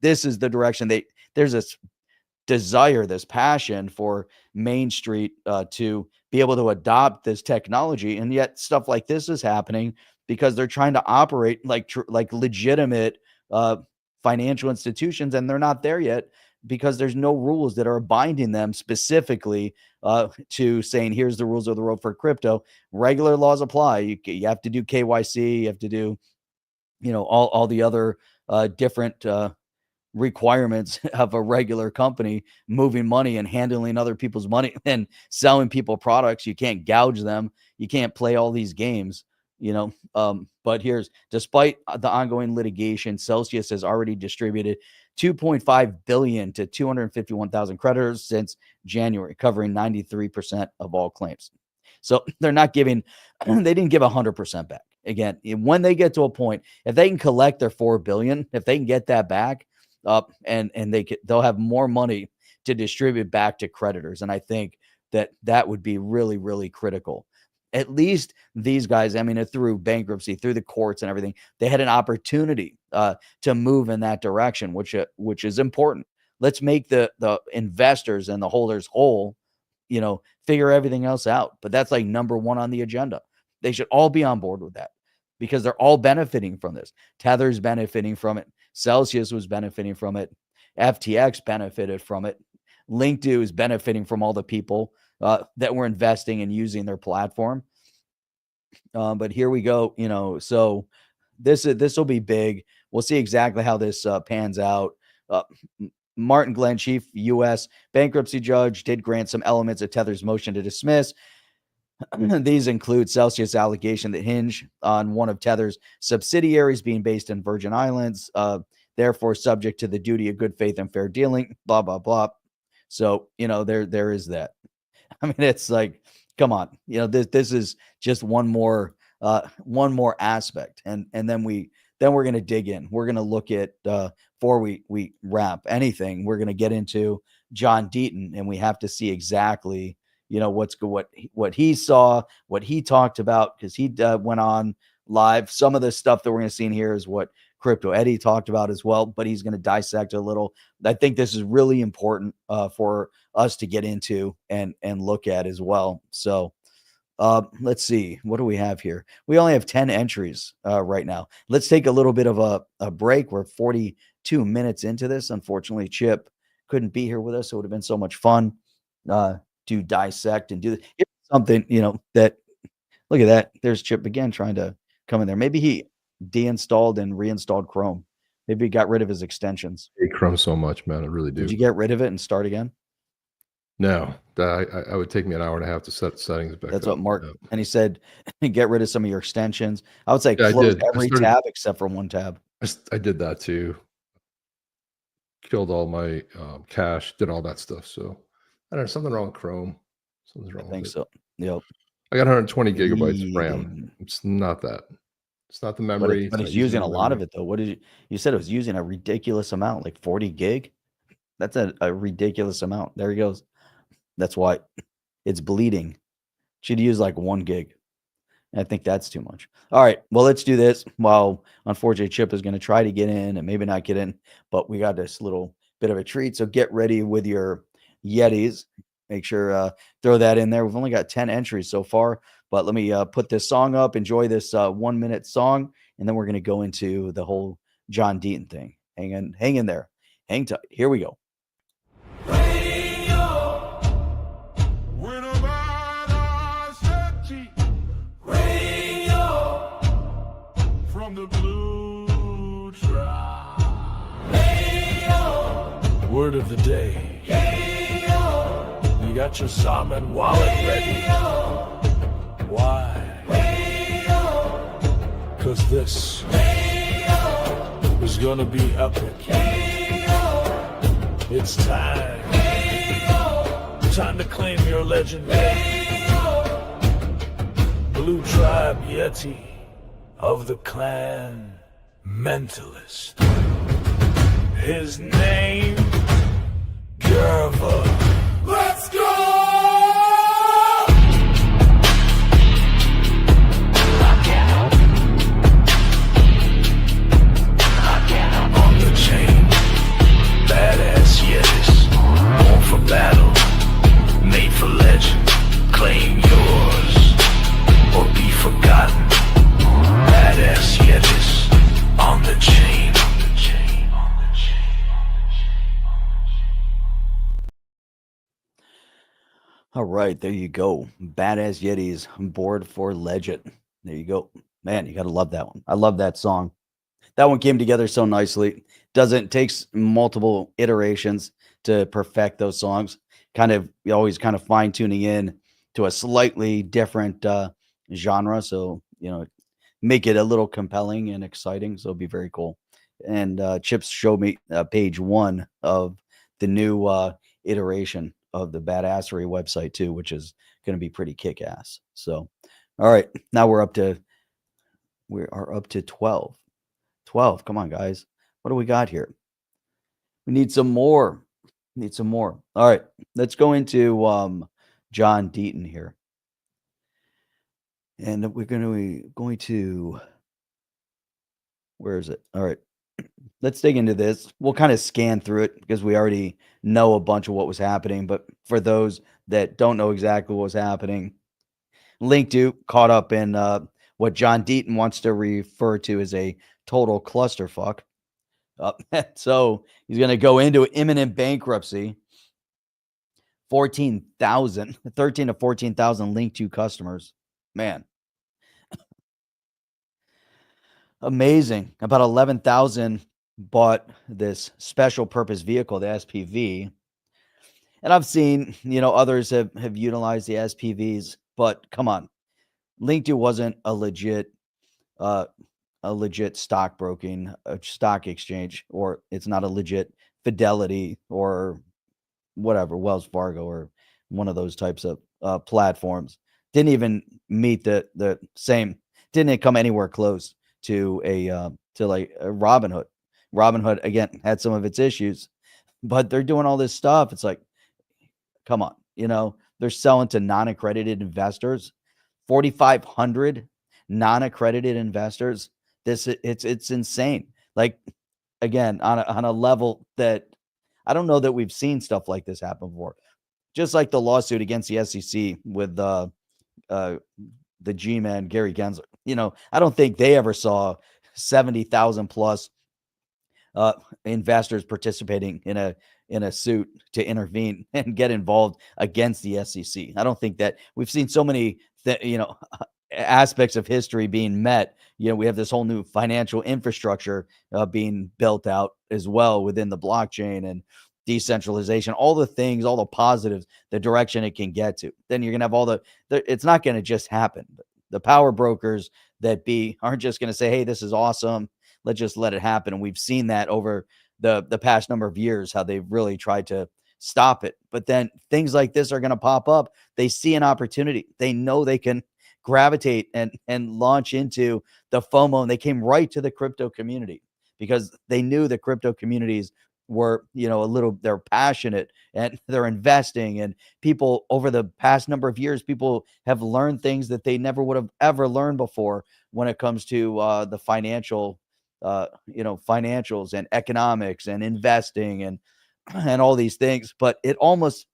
this is the direction there's this desire, this passion for Main Street to be able to adopt this technology, and yet stuff like this is happening because they're trying to operate like legitimate financial institutions, and they're not there yet because there's no rules that are binding them specifically to saying, here's the rules of the road for crypto. Regular laws apply. You have to do KYC. You have to do, all the other different requirements of a regular company moving money and handling other people's money and selling people products. You can't gouge them. You can't play all these games, but despite the ongoing litigation, Celsius has already distributed 2.5 billion to 251,000 creditors since January, covering 93% of all claims. So they're not giving, they didn't give 100% back. Again, when they get to a point, if they can collect their 4 billion, if they can get that back, and they'll have more money to distribute back to creditors. And I think that would be really, really critical. At least these guys, through bankruptcy, through the courts and everything, they had an opportunity to move in that direction, which is important. Let's make the investors and the holders whole, figure everything else out. But that's like number one on the agenda. They should all be on board with that because they're all benefiting from this. Tether's benefiting from it. Celsius was benefiting from it. FTX benefited from it. Linqto is benefiting from all the people that were investing and using their platform. But here we go. So this will be big. We'll see exactly how this pans out. Martin Glenn, chief U.S. bankruptcy judge, did grant some elements of Tether's motion to dismiss. These include Celsius' allegation that hinge on one of Tether's subsidiaries being based in Virgin Islands, therefore subject to the duty of good faith and fair dealing, blah, blah, blah. So, there is that. It's like, come on, this is just one more aspect. And then we're going to dig in. We're going to look at, before we wrap anything, we're going to get into John Deaton, and we have to see exactly what he saw, what he talked about, because he went on live. Some of the stuff that we're going to see in here is what Crypto Eddie talked about as well, but he's going to dissect a little. I think this is really important for us to get into and look at as well. So let's see. What do we have here? We only have 10 entries right now. Let's take a little bit of a break. We're 42 minutes into this. Unfortunately, Chip couldn't be here with us. So it would have been so much fun to dissect and do this. Here's something, that, look at that. There's Chip again trying to come in there. Maybe he deinstalled and reinstalled Chrome. Maybe he got rid of his extensions. I hate Chrome so much, man. I really do. Did you get rid of it and start again? No, I would take me an hour and a half to set settings back. That's up. what Mark, Yeah. And he said, get rid of some of your extensions. I would say close every tab except for one tab. I did that too. Killed all my cache, did all that stuff. So I don't know, something wrong with Chrome. Something's wrong. I think so. Yep. I got 120 gigabytes of RAM. It's not that. It's not the memory. But it's using a lot of it though. What did you said it was using a ridiculous amount, like 40 gig? That's a ridiculous amount. There he goes. That's why it's bleeding. Should use like 1 gig. I think that's too much. All right. Well, let's do this. While unfortunately Chip is going to try to get in and maybe not get in, but we got this little bit of a treat. So get ready with your Yetis. Make sure throw that in there. We've only got 10 entries so far, but let me put this song up. Enjoy this 1 minute song, and then we're going to go into the whole John Deaton thing. Hang in there. Hang tight. Here we go. The blue tribe. Word of the day. You got your Simon wallet ready. Why? 'Cause this is gonna be epic. It's time. Time to claim your legendary Blue Tribe Yeti of the clan Mentalist. His name, Gerva. Let's go! On the chain, badass Yetis, born for battle, made for legend, claim yours, or be forgotten. Badass Yetis on the chain. right, there you go. Badass Yetis, board for legend. There you go. Man, you gotta love that one. I love that song. That one came together so nicely. Doesn't takes multiple iterations to perfect those songs. Kind of you always kind of fine tuning in to a slightly different genre. So make it a little compelling and exciting. So it'll be very cool. And Chips showed me page one of the new iteration of the Badassery website too, which is going to be pretty kick ass. So, all right, now we are up to 12. 12. Come on, guys. What do we got here? We need some more. Need some more. All right, let's go into John Deaton here. And we're going to where is it? All right. Let's dig into this. We'll kind of scan through it because we already know a bunch of what was happening. But for those that don't know exactly what was happening, Linqto caught up in what John Deaton wants to refer to as a total clusterfuck. So he's going to go into imminent bankruptcy. 13 to 14,000 Linqto customers. Man. Amazing. About 11,000 bought this special purpose vehicle, the SPV. And I've seen, others have utilized the SPVs, but come on. Linqto wasn't a legit stockbroking, a stock exchange, or it's not a legit Fidelity or whatever, Wells Fargo or one of those types of platforms. Didn't even meet the same, didn't come anywhere close to like a Robinhood. Robinhood again had some of its issues, but they're doing all this stuff. It's like, come on, they're selling to non-accredited investors, 4,500 non-accredited investors. It's insane. Like again, on a level that I don't know that we've seen stuff like this happen before. Just like the lawsuit against the SEC with the G-man Gary Gensler. I don't think they ever saw 70,000 plus investors participating in a suit to intervene and get involved against the SEC. I don't think that we've seen so many aspects of history being met. We have this whole new financial infrastructure being built out as well within the blockchain and decentralization, all the things, all the positives, the direction it can get to. Then you're going to have it's not going to just happen. The power brokers that aren't just going to say, hey, this is awesome, let's just let it happen. And we've seen that over the past number of years, how they've really tried to stop it. But then things like this are going to pop up. They see an opportunity. They know they can gravitate and launch into the FOMO. And they came right to the crypto community because they knew the crypto communities were, they're passionate and they're investing, and people over the past number of years, people have learned things that they never would have ever learned before when it comes to the financials and economics and investing and all these things. But it almost,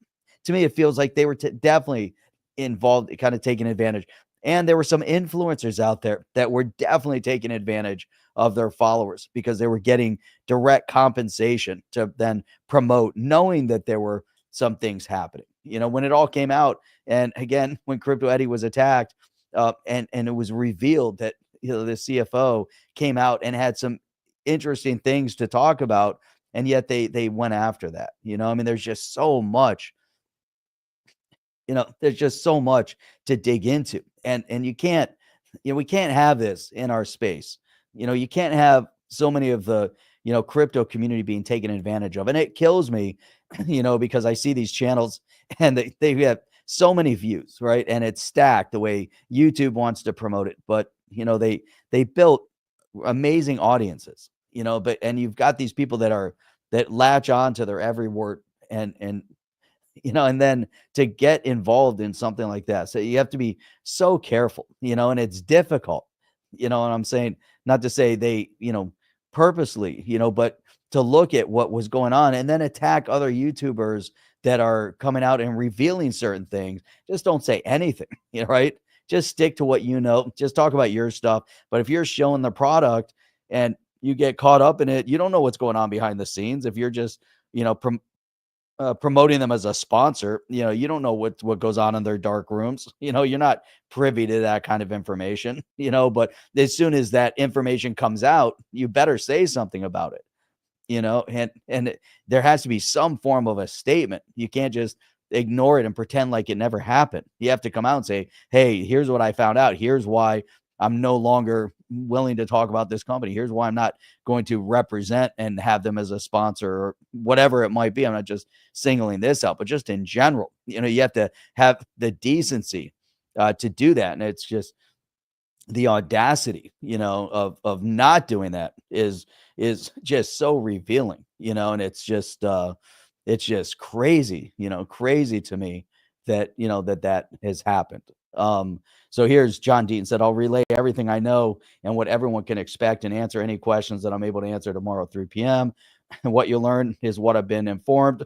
to me, it feels like they were definitely involved, kind of taking advantage. And there were some influencers out there that were definitely taking advantage of their followers because they were getting direct compensation to then promote, knowing that there were some things happening. When it all came out, and again, when Crypto Eddie was attacked, and it was revealed that the CFO came out and had some interesting things to talk about, and yet they went after that. There's just so much. There's just so much to dig into, and you can't, we can't have this in our space. You can't have so many of the, crypto community being taken advantage of. And it kills me, because I see these channels and they have so many views, right? And it's stacked the way YouTube wants to promote it. But, they built amazing audiences, and you've got these people that latch on to their every word and then to get involved in something like that. So you have to be so careful, and it's difficult, and I'm saying, not to say they, purposely, but to look at what was going on and then attack other YouTubers that are coming out and revealing certain things. Just don't say anything, right? Just stick to what just talk about your stuff. But if you're showing the product and you get caught up in it, you don't know what's going on behind the scenes. If you're just, promoting them as a sponsor, you don't know what goes on in their dark rooms. You're not privy to that kind of information, but as soon as that information comes out, you better say something about it, there has to be some form of a statement. You can't just ignore it and pretend like it never happened. You have to come out and say, hey, here's what I found out. Here's why I'm no longer willing to talk about this company. Here's why I'm not going to represent and have them as a sponsor or whatever it might be. I'm not just singling this out, but just in general, you have to have the decency to do that. And it's just the audacity, of not doing that is just so revealing, and it's just crazy, crazy to me that, that has happened. So here's John Deaton said, I'll relay everything I know and what everyone can expect and answer any questions that I'm able to answer tomorrow at 3 p.m. And what you'll learn is what I've been informed,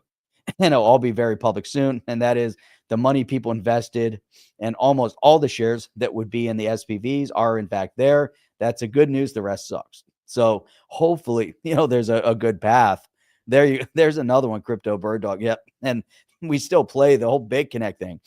and it'll all be very public soon. And that is the money people invested and almost all the shares that would be in the SPVs are in fact there. That's a good news. The rest sucks. So hopefully, there's a good path. There's another one, Crypto Bird Dog. Yep. And we still play the whole BitConnect thing.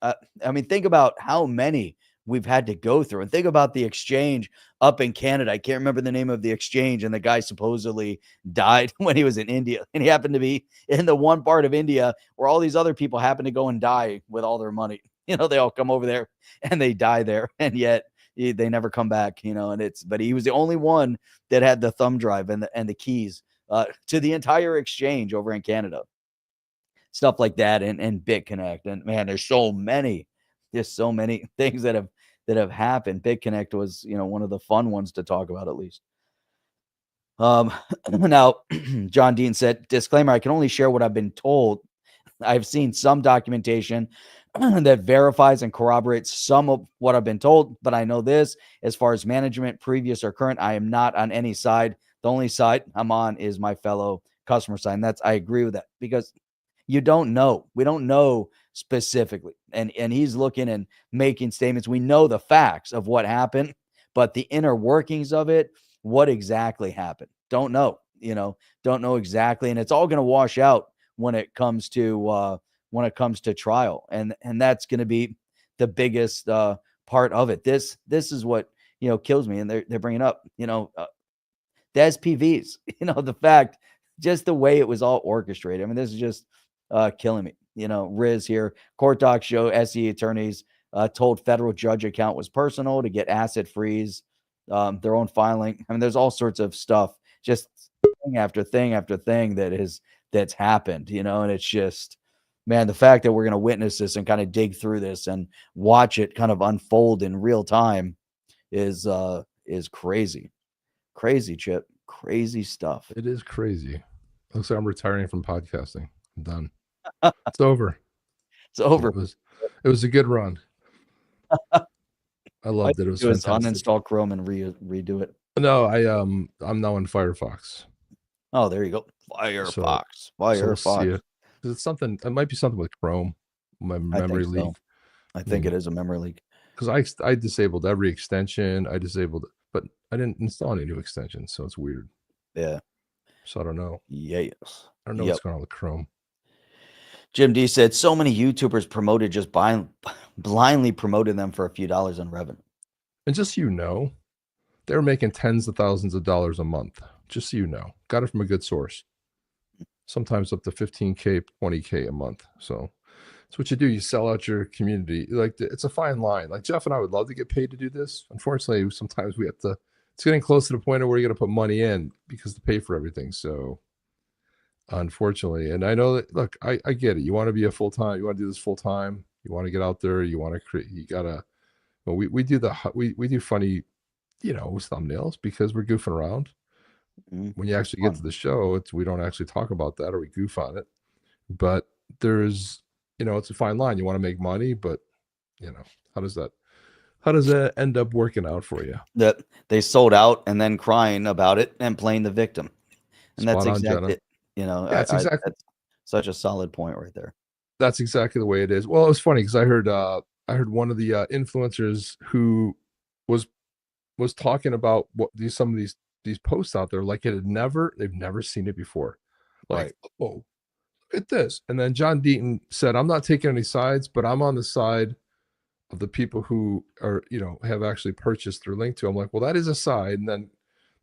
I mean, think about how many we've had to go through, and think about the exchange up in Canada. I can't remember the name of the exchange, and the guy supposedly died when he was in India, and he happened to be in the one part of India where all these other people happen to go and die with all their money. They all come over there and they die there, and yet they never come back. But he was the only one that had the thumb drive and the keys to the entire exchange over in Canada. Stuff like that, and BitConnect, and man, there's so many things that have happened. BitConnect was, one of the fun ones to talk about, at least. Now, John Dean said, disclaimer, I can only share what I've been told. I've seen some documentation that verifies and corroborates some of what I've been told, but I know this, as far as management, previous or current, I am not on any side. The only side I'm on is my fellow customer side. And I agree with that, because you don't know. We don't know specifically. And he's looking and making statements. We know the facts of what happened, but the inner workings of it, what exactly happened, don't know, don't know exactly. And it's all going to wash out when it comes to trial. And that's going to be the biggest part of it. This is what, kills me. And they're bringing up, the SPVs, the fact, just the way it was all orchestrated. I mean, this is just killing me. Riz here. Court docs show SE attorneys told federal judge account was personal to get asset freeze, their own filing. I mean, there's all sorts of stuff, just thing after thing after thing that's happened, and it's just, man, the fact that we're going to witness this and kind of dig through this and watch it kind of unfold in real time is crazy. Crazy, Chip. Crazy stuff. It is crazy. Looks like I'm retiring from podcasting. I'm done. It's over. It's over. It was a good run. I loved it. It was fantastic. Uninstall Chrome and redo it. No, I'm now in Firefox. Oh, there you go. Firefox. Firefox. It's something. It might be something with Chrome. My memory leak. So. I think it is a memory leak. Because I disabled every extension. But I didn't install any new extensions, so it's weird. Yeah. So I don't know. Yes. I don't know what's going on with Chrome. Jim D said, so many YouTubers promoted, just blindly promoted them for a few dollars in revenue. And just so they're making tens of thousands of dollars a month. Just so got it from a good source. Sometimes up to 15K, 20K a month. So it's what you do. You sell out your community. Like, it's a fine line. Like, Jeff and I would love to get paid to do this. Unfortunately, sometimes we have to. It's getting close to the point where you're going to put money in because to pay for everything. So, unfortunately, and I know that. Look, I get it. You want to be a full time. You want to do this full time. You want to get out there. You want to create. You gotta. Well, we do funny, thumbnails because we're goofing around. When you actually get to the show, we don't actually talk about that or we goof on it. But there's, it's a fine line. You want to make money, but how does that end up working out for you? That they sold out and then crying about it and playing the victim. And that's exactly it. That's such a solid point right there. That's exactly the way it is. Well, it was funny because I heard one of the influencers who was talking about some of these posts out there, like they've never seen it before. Like, right. Oh, at this. And then John Deaton said, I'm not taking any sides, but I'm on the side of the people who are, have actually purchased through Linqto. I'm like, well, that is a side. And then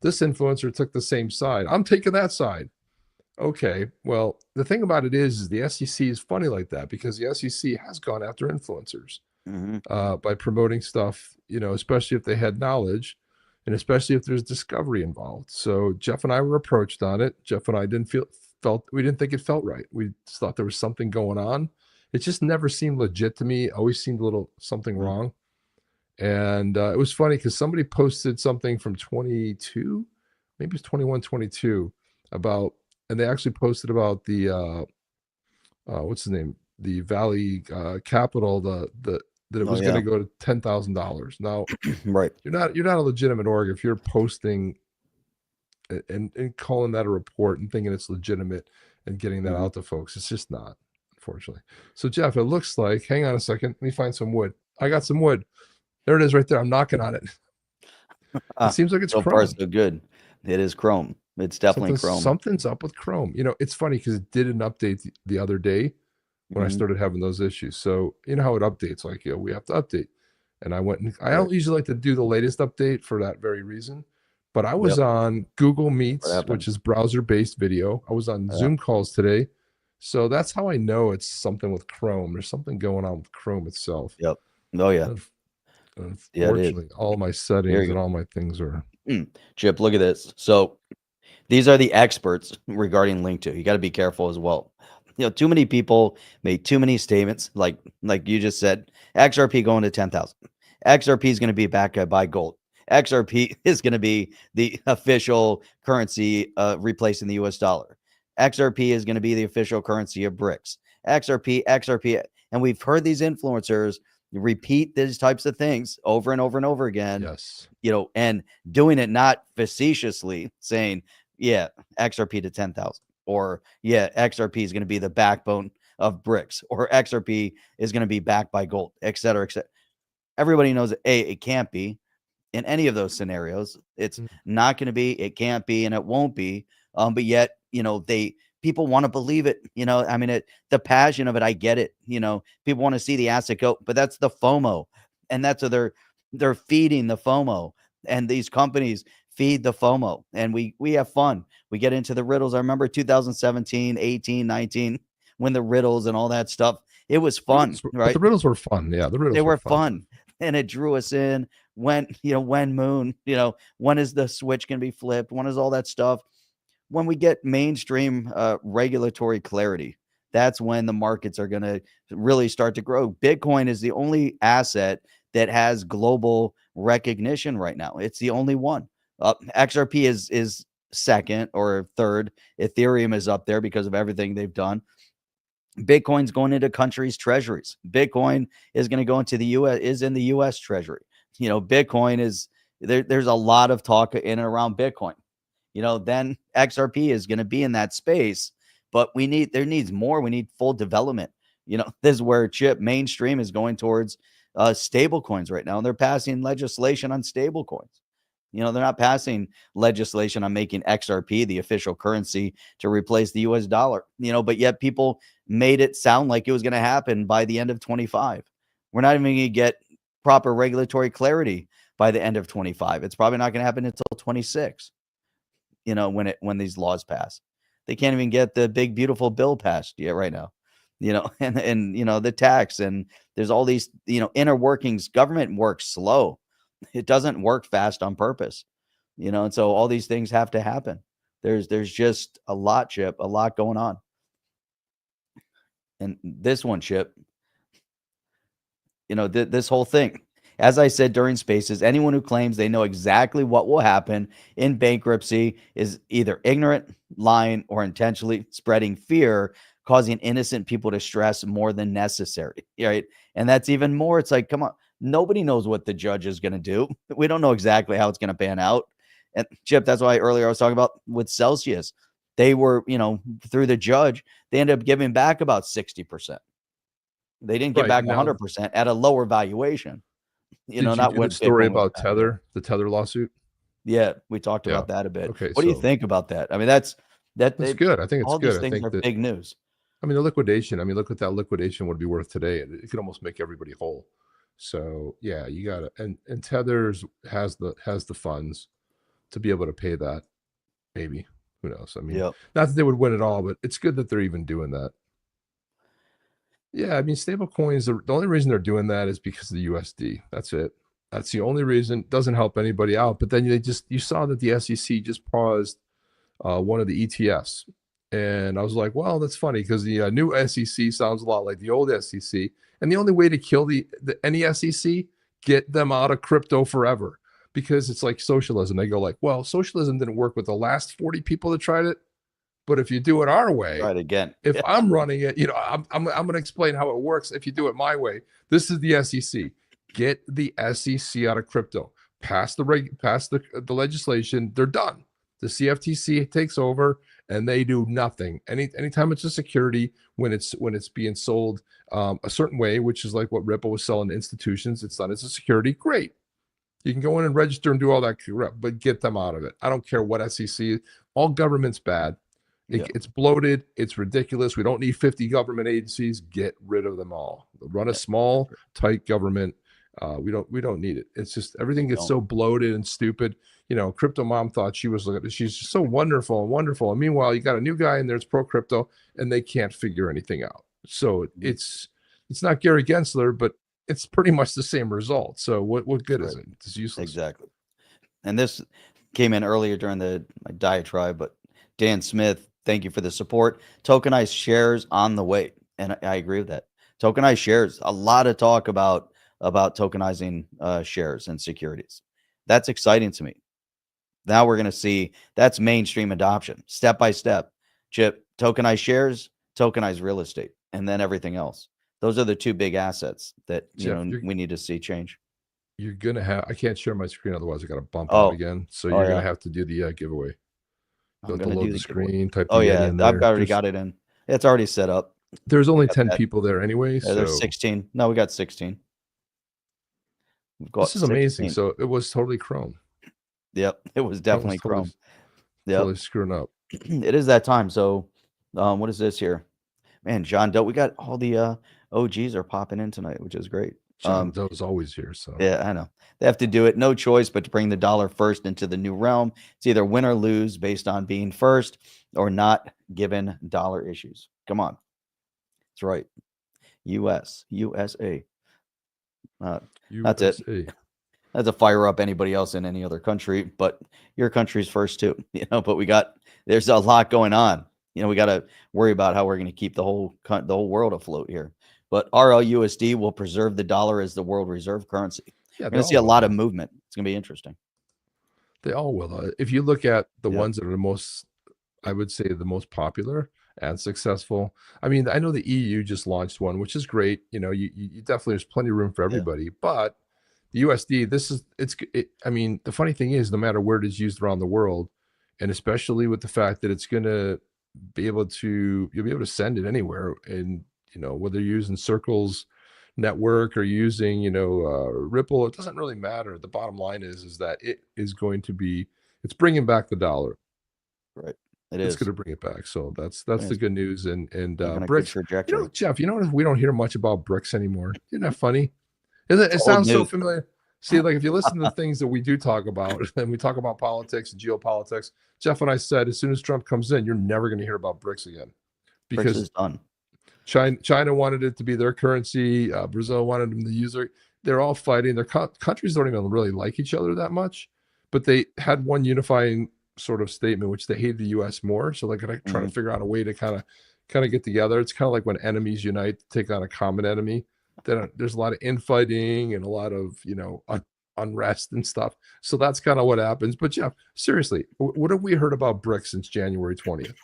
this influencer took the same side. I'm taking that side. Okay. Well, the thing about it is the SEC is funny like that, because the SEC has gone after influencers by promoting stuff, especially if they had knowledge, and especially if there's discovery involved. So Jeff and I were approached on it. Jeff and I we didn't think it felt right. We just thought there was something going on. It just never seemed legit to me. Always seemed a little something wrong. And it was funny because somebody posted something from 22, maybe it's 21, 22 about, and they actually posted about the, what's the name? The Valley Capital, that it was going to go to $10,000. Now, right. You're not a legitimate org if you're posting and calling that a report and thinking it's legitimate and getting that out to folks. It's just not, unfortunately. So Jeff, it looks like, hang on a second, let me find some wood. I got some wood. There it is right there. I'm knocking on it. It seems like it's so Chrome. far so good. It is Chrome. It's definitely Chrome. Something's up with Chrome. It's funny because it did an update the other day when I started having those issues. So you know how it updates, like, we have to update. And I went and I don't usually like to do the latest update for that very reason. But I was on Google Meets, which is browser-based video. I was on Zoom calls today. So that's how I know it's something with Chrome. There's something going on with Chrome itself. Yep. Oh, yeah. Unfortunately, all my settings and all my things are... Chip, look at this. So these are the experts regarding Linqto. You got to be careful as well. Too many people made too many statements, like you just said, XRP going to 10,000. XRP is going to be backed by gold. XRP is going to be the official currency replacing the US dollar. XRP is going to be the official currency of BRICS. XRP. And we've heard these influencers repeat these types of things over and over and over again. Yes. And doing it not facetiously, saying, yeah, XRP to 10,000. Or, yeah, XRP is going to be the backbone of BRICS. Or XRP is going to be backed by gold, et cetera, et cetera. Everybody knows that, it can't be. In any of those scenarios, it's not going to be, it can't be, and it won't be. But yet, people want to believe it. The passion of it, I get it. People want to see the asset go, but that's the FOMO, and that's what they're feeding the FOMO, and these companies feed the FOMO, and we have fun. We get into the riddles. I remember 2017, 18, 19, when the riddles and all that stuff. It was fun, right? The riddles were fun. Yeah, they were fun. And it drew us in. When moon, when is the switch going to be flipped? When is all that stuff? When we get mainstream regulatory clarity, that's when the markets are going to really start to grow. Bitcoin is the only asset that has global recognition right now. It's the only one. XRP is second or third. Ethereum is up there because of everything they've done. Bitcoin's going into countries' treasuries. Bitcoin is going to go into the U.S. is in the U.S. Treasury. Bitcoin is there. There's a lot of talk in and around Bitcoin. Then XRP is going to be in that space, but there needs more. We need full development. This is where mainstream is going towards stable coins right now. And they're passing legislation on stable coins. They're not passing legislation on making XRP the official currency to replace the US dollar, but yet people made it sound like it was going to happen by the end of 25. We're not even going to get proper regulatory clarity by the end of 25. It's probably not going to happen until 26. When these laws pass, they can't even get the big, beautiful bill passed yet right now, and the tax, and there's all these, inner workings. Government works slow. It doesn't work fast on purpose, and so all these things have to happen. There's just a lot, Chip, a lot going on. And this one, Chip, this whole thing, as I said during Spaces, anyone who claims they know exactly what will happen in bankruptcy is either ignorant, lying, or intentionally spreading fear, causing innocent people to stress more than necessary, right? And that's even more. It's like, come on, nobody knows what the judge is going to do. We don't know exactly how it's going to pan out. And Chip, that's why earlier I was talking about with Celsius. They were, through the judge, they ended up giving back about 60%. They didn't get back 100% at a lower valuation. Not what the story about Tether, the Tether lawsuit. Yeah, we talked about that a bit. Okay, what do you think about that? I mean, that's good. I think it's all good. These things are big news. I mean, the liquidation. I mean, look what that liquidation would be worth today. It could almost make everybody whole. So yeah, you got to, and Tethers has the funds to be able to pay that. Maybe, who knows? I mean, Yep. not that they would win it all, but it's good that they're even doing that. Yeah, I mean, stable coins. The only reason they're doing that is because of the USD. That's it. That's the only reason. Doesn't help anybody out. But then you saw that the SEC just paused one of the ETFs. And I was like, well, that's funny because the new SEC sounds a lot like the old SEC. And the only way to kill any SEC, get them out of crypto forever, because it's like socialism. They go like, well, socialism didn't work with the last 40 people that tried it. But if you do it our way, Try it again. if Yeah. I'm running it, I'm going to explain how it works. If you do it my way, this is the SEC. Get the SEC out of crypto. Pass the legislation. They're done. The CFTC takes over and they do nothing. Anytime it's a security, when it's being sold a certain way, which is like what Ripple was selling to institutions, it's done as a security. Great. You can go in and register and do all that, but get them out of it. I don't care what SEC. All government's bad. It's bloated. It's ridiculous. We don't need 50 government agencies. Get rid of them all. Run a small, tight government. We don't need it. It's just everything gets so bloated and stupid. Crypto Mom thought she's just so wonderful. And meanwhile, you got a new guy in there that's pro crypto, and they can't figure anything out. So it's not Gary Gensler, but it's pretty much the same result. So what good is it? It's useless. Exactly. And this came in earlier during my diatribe, but Dan Smith, thank you for the support. Tokenized shares on the way. And I agree with that. Tokenized shares, a lot of talk about tokenizing shares and securities. That's exciting to me. Now we're going to see that's mainstream adoption, step by step. Chip, tokenized shares, tokenized real estate, and then everything else. Those are the two big assets that we need to see change. You're going to have, I can't share my screen, otherwise I got to bump out again. So you're going to have to do the giveaway. I'm to load the screen, type I've in already got it in. It's already set up. There's only 10 people there anyway. Yeah, so there's 16. No, we got 16. This is amazing. So it was totally Chrome. Yep, it was definitely Chrome. Totally screwing up. It is that time. So what is this here? Man, John Doe, we got all the OGs are popping in tonight, which is great. John Doe's always here. So yeah, I know. They have to do it. No choice but to bring the dollar first into the new realm. It's either win or lose based on being first or not given dollar issues. Come on. That's right. USA. That's it. That's a fire up anybody else in any other country, but your country's first too, but there's a lot going on. We got to worry about how we're going to keep the whole world afloat here. But RLUSD will preserve the dollar as the world reserve currency. Yeah, we're going to see a lot of movement. It's going to be interesting. They all will. If you look at the ones that are the most, I would say the most popular and successful. I mean, I know the EU just launched one, which is great. You definitely, there's plenty of room for everybody, but the USD, I mean, the funny thing is, no matter where it is used around the world, and especially with the fact that it's going to you'll be able to send it anywhere. And, whether you're using Circle's network or using, Ripple, it doesn't really matter. The bottom line is that it is going to it's bringing back the dollar. Right. It's going to bring it back. So that's the good news. And BRICS, Jeff, we don't hear much about BRICS anymore. Isn't that funny? It sounds so familiar. See, like if you listen to the things that we do talk about, and we talk about politics and geopolitics, Jeff and I said, as soon as Trump comes in, you're never going to hear about BRICS again, because BRICS is done. China wanted it to be their currency. Brazil wanted them to use it. They're all fighting. Their countries don't even really like each other that much, but they had one unifying sort of statement, which they hated the U.S. more. So they're going to try to figure out a way to kind of get together. It's kind of like when enemies unite to take on a common enemy. There's a lot of infighting and a lot of unrest and stuff. So that's kind of what happens. But Jeff, seriously, what have we heard about BRICS since January 20th?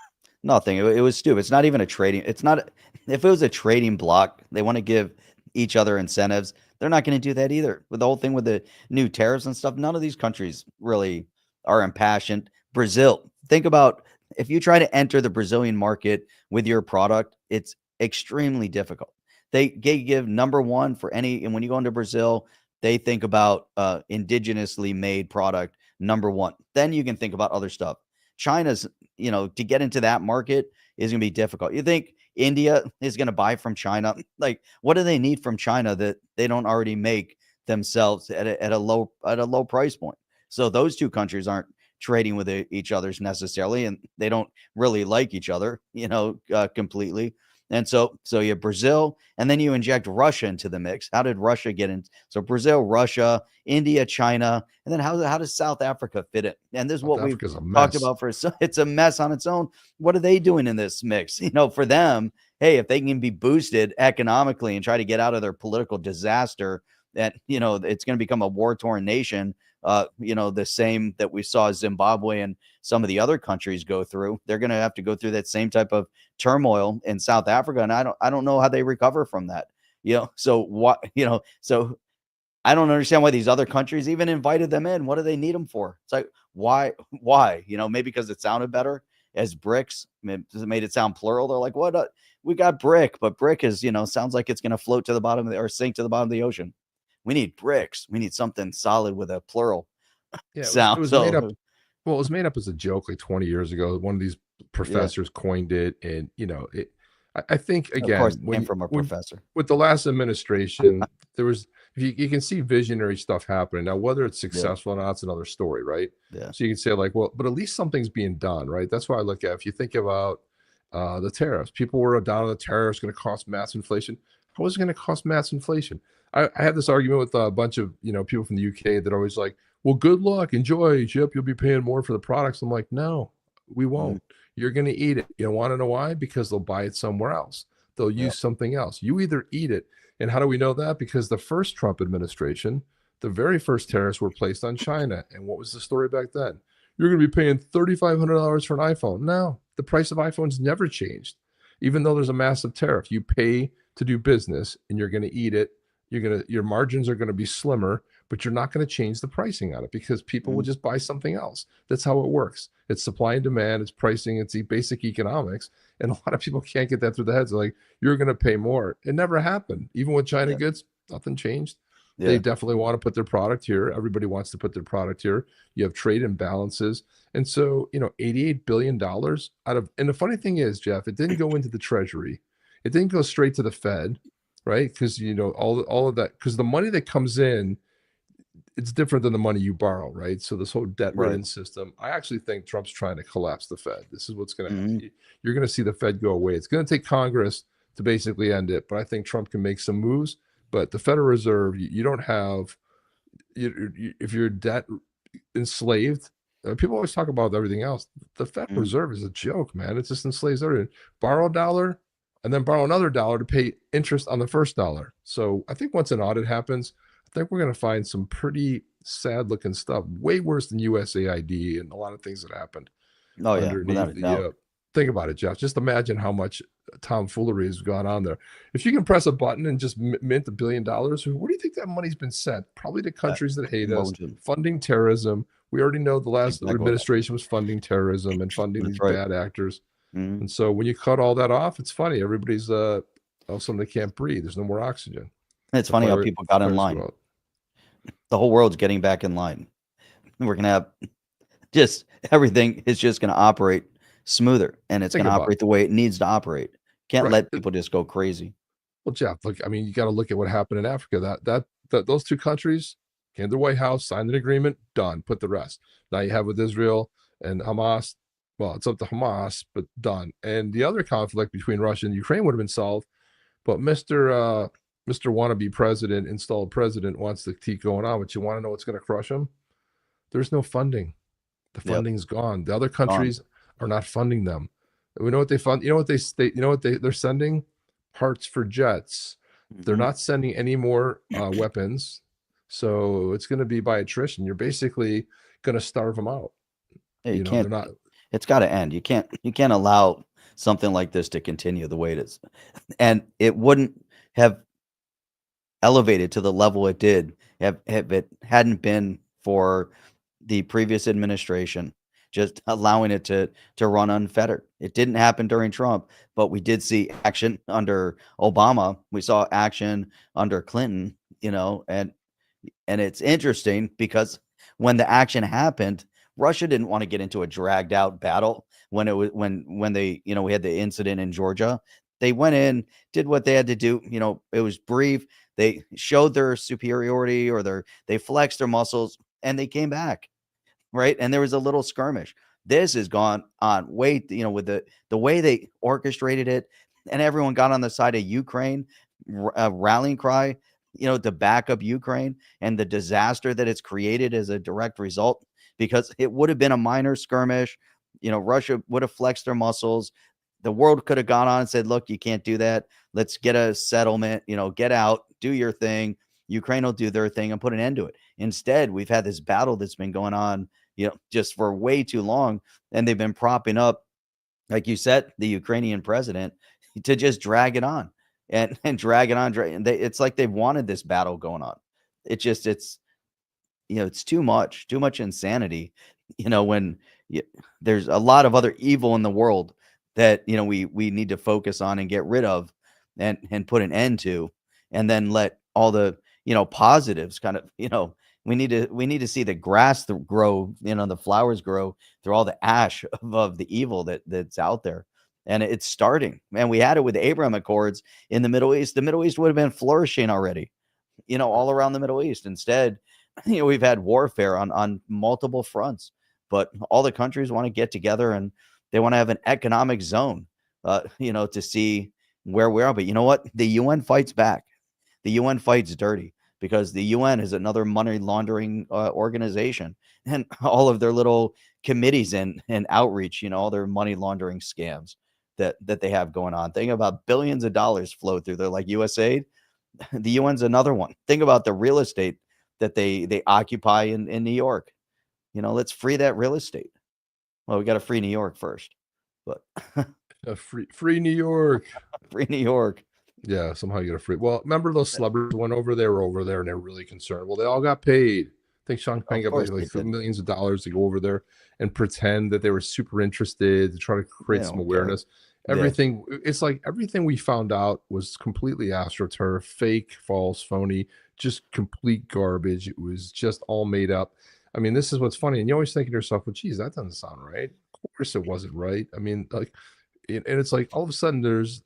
Nothing. It was stupid. It's not even a trading. It's not. If it was a trading block, they want to give each other incentives. They're not going to do that either. With the whole thing with the new tariffs and stuff, none of these countries really are impassioned. Brazil, think about if you try to enter the Brazilian market with your product, it's extremely difficult. They give number one for any, and when you go into Brazil, they think about indigenously made product number one. Then you can think about other stuff. China's, to get into that market is going to be difficult. You think India is going to buy from China. Like, what do they need from China that they don't already make themselves at a low price point? So those two countries aren't trading with each other's necessarily, and they don't really like each other, completely. And so you have Brazil, and then you inject Russia into the mix. How did Russia get in? So Brazil, Russia, India, China, and then how does South Africa fit in? And this is South what we've Africa's a talked mess. about it's a mess on its own. What are they doing in this mix? For them, hey, if they can be boosted economically and try to get out of their political disaster, that it's going to become a war-torn nation. The same that we saw Zimbabwe and some of the other countries go through. They're going to have to go through that same type of turmoil in South Africa, and I don't know how they recover from that. So what? So I don't understand why these other countries even invited them in. What do they need them for? It's like, why? Maybe because it sounded better as BRICS. Made it sound plural. They're like, what? We got BRIC, but BRIC is, sounds like it's going to float to the bottom or sink to the bottom of the ocean. We need BRICS. We need something solid with a plural sound. It was made up. Well, it was made up as a joke like 20 years ago. One of these professors coined it, and I think again, of course, it came from a professor. With the last administration, there was you can see visionary stuff happening. Now, whether it's successful or not, it's another story, right? Yeah. So you can say like, well, but at least something's being done, right? That's why I look at, if you think about the tariffs, people were down on the tariffs going to cost mass inflation. How is it going to cost mass inflation? I had this argument with a bunch of people from the UK that are always like, well, good luck, enjoy, Chip, you'll be paying more for the products. I'm like, no, we won't. You're going to eat it. You want to know why? Because they'll buy it somewhere else. They'll use something else. You either eat it. And how do we know that? Because the first Trump administration, the very first tariffs were placed on China. And what was the story back then? You're going to be paying $3,500 for an iPhone. No, the price of iPhones never changed. Even though there's a massive tariff, you pay to do business and you're going to eat it. Your margins are going to be slimmer, but you're not going to change the pricing on it because people will just buy something else. That's how it works. It's supply and demand, it's pricing, it's basic economics. And a lot of people can't get that through the heads. They're like, you're going to pay more. It never happened. Even with China goods, nothing changed. They definitely want to put their product here. Everybody wants to put their product here. You have trade imbalances. And so, $88 billion out of, and the funny thing is, Jeff, it didn't go into the treasury. It didn't go straight to the Fed. Right, because all of that, because the money that comes in, it's different than the money you borrow, right? So this whole debt-ridden system, I actually think Trump's trying to collapse the Fed. This is what's going to happen. You're going to see the Fed go away. It's going to take Congress to basically end it, but I think Trump can make some moves. But the Federal Reserve, you don't have, if you're debt enslaved, people always talk about everything else. The Federal Reserve is a joke, man. It just enslaves everything. Borrow a dollar, and then borrow another dollar to pay interest on the first dollar. So I think once an audit happens, I think we're going to find some pretty sad looking stuff, way worse than USAID and a lot of things that happened. Oh yeah, without a doubt. Think about it, Jeff. Just imagine how much tomfoolery has gone on there. If you can press a button and just mint $1 billion, where do you think that money's been sent? Probably to countries that hate us, funding terrorism. We already know the last administration was funding terrorism and funding these bad actors. And so when you cut all that off, it's funny. Everybody's all of a sudden they can't breathe. There's no more oxygen. It's funny how people got in line. The whole world's getting back in line. We're going to have just everything is just going to operate smoother, and it's going to operate the way it needs to operate. Can't let people just go crazy. Well, Jeff, look, I mean, you got to look at what happened in Africa. That those two countries came to the White House, signed an agreement, done, put the rest. Now you have with Israel and Hamas. Well, it's up to Hamas, but done. And the other conflict between Russia and Ukraine would have been solved. But Mr. Wannabe president, installed president, wants to keep going on. But you want to know what's going to crush him? There's no funding. The funding's gone. The other countries are not funding them. We know what they fund. You know what they're sending? Parts for jets. They're not sending any more weapons. So it's going to be by attrition. You're basically going to starve them out. You can't. They're not. It's got to end. You can't allow something like this to continue the way it is. And it wouldn't have elevated to the level it did if it hadn't been for the previous administration just allowing it to run unfettered. It didn't happen during Trump, but we did see action under Obama. We saw action under Clinton, and it's interesting because when the action happened, Russia didn't want to get into a dragged out battle when it was when they we had the incident in Georgia. They went in, did what they had to do. It was brief. They showed their superiority, or they flexed their muscles, and they came back, right? And there was a little skirmish. This has gone on way, with the way they orchestrated it, and everyone got on the side of Ukraine, rallying cry, to back up Ukraine, and the disaster that it's created as a direct result, because it would have been a minor skirmish. Russia would have flexed their muscles. The world could have gone on and said, look, you can't do that. Let's get a settlement, get out, do your thing. Ukraine will do their thing and put an end to it. Instead, we've had this battle that's been going on, just for way too long. And they've been propping up, like you said, the Ukrainian president to just drag it on and drag it on. It's like they've wanted this battle going on. It's too much insanity, when there's a lot of other evil in the world that, we need to focus on and get rid of and put an end to, and then let all the, positives kind of, we need to see the grass grow, the flowers grow through all the ash of the evil that's out there. And it's starting, man. We had it with the Abraham Accords in the Middle East. The Middle East would have been flourishing already, all around the Middle East. Instead, we've had warfare on multiple fronts, but all the countries want to get together and they want to have an economic zone, to see where we are. But you know what? The UN fights back. The UN fights dirty, because the UN is another money laundering organization, and all of their little committees and outreach, all their money laundering scams that they have going on. Think about billions of dollars flow through there, like USAID. The UN's another one. Think about the real estate that they occupy in New York. Let's free that real estate. Well, we got to free New York first, but free New York. Free New York. Yeah, somehow you get a free. Well, remember those celebrities went over? They were over there and they're really concerned. Well, they all got paid. I think Sean Penn got paid like millions of dollars to go over there and pretend that they were super interested, to try to create some awareness. Everything, it's like everything we found out was completely astroturf, fake, false, phony, just complete garbage. It was just all made up. I mean, this is what's funny. And you always think to yourself, well, geez, that doesn't sound right. Of course it wasn't right. I mean, like, and it's like all of a sudden there's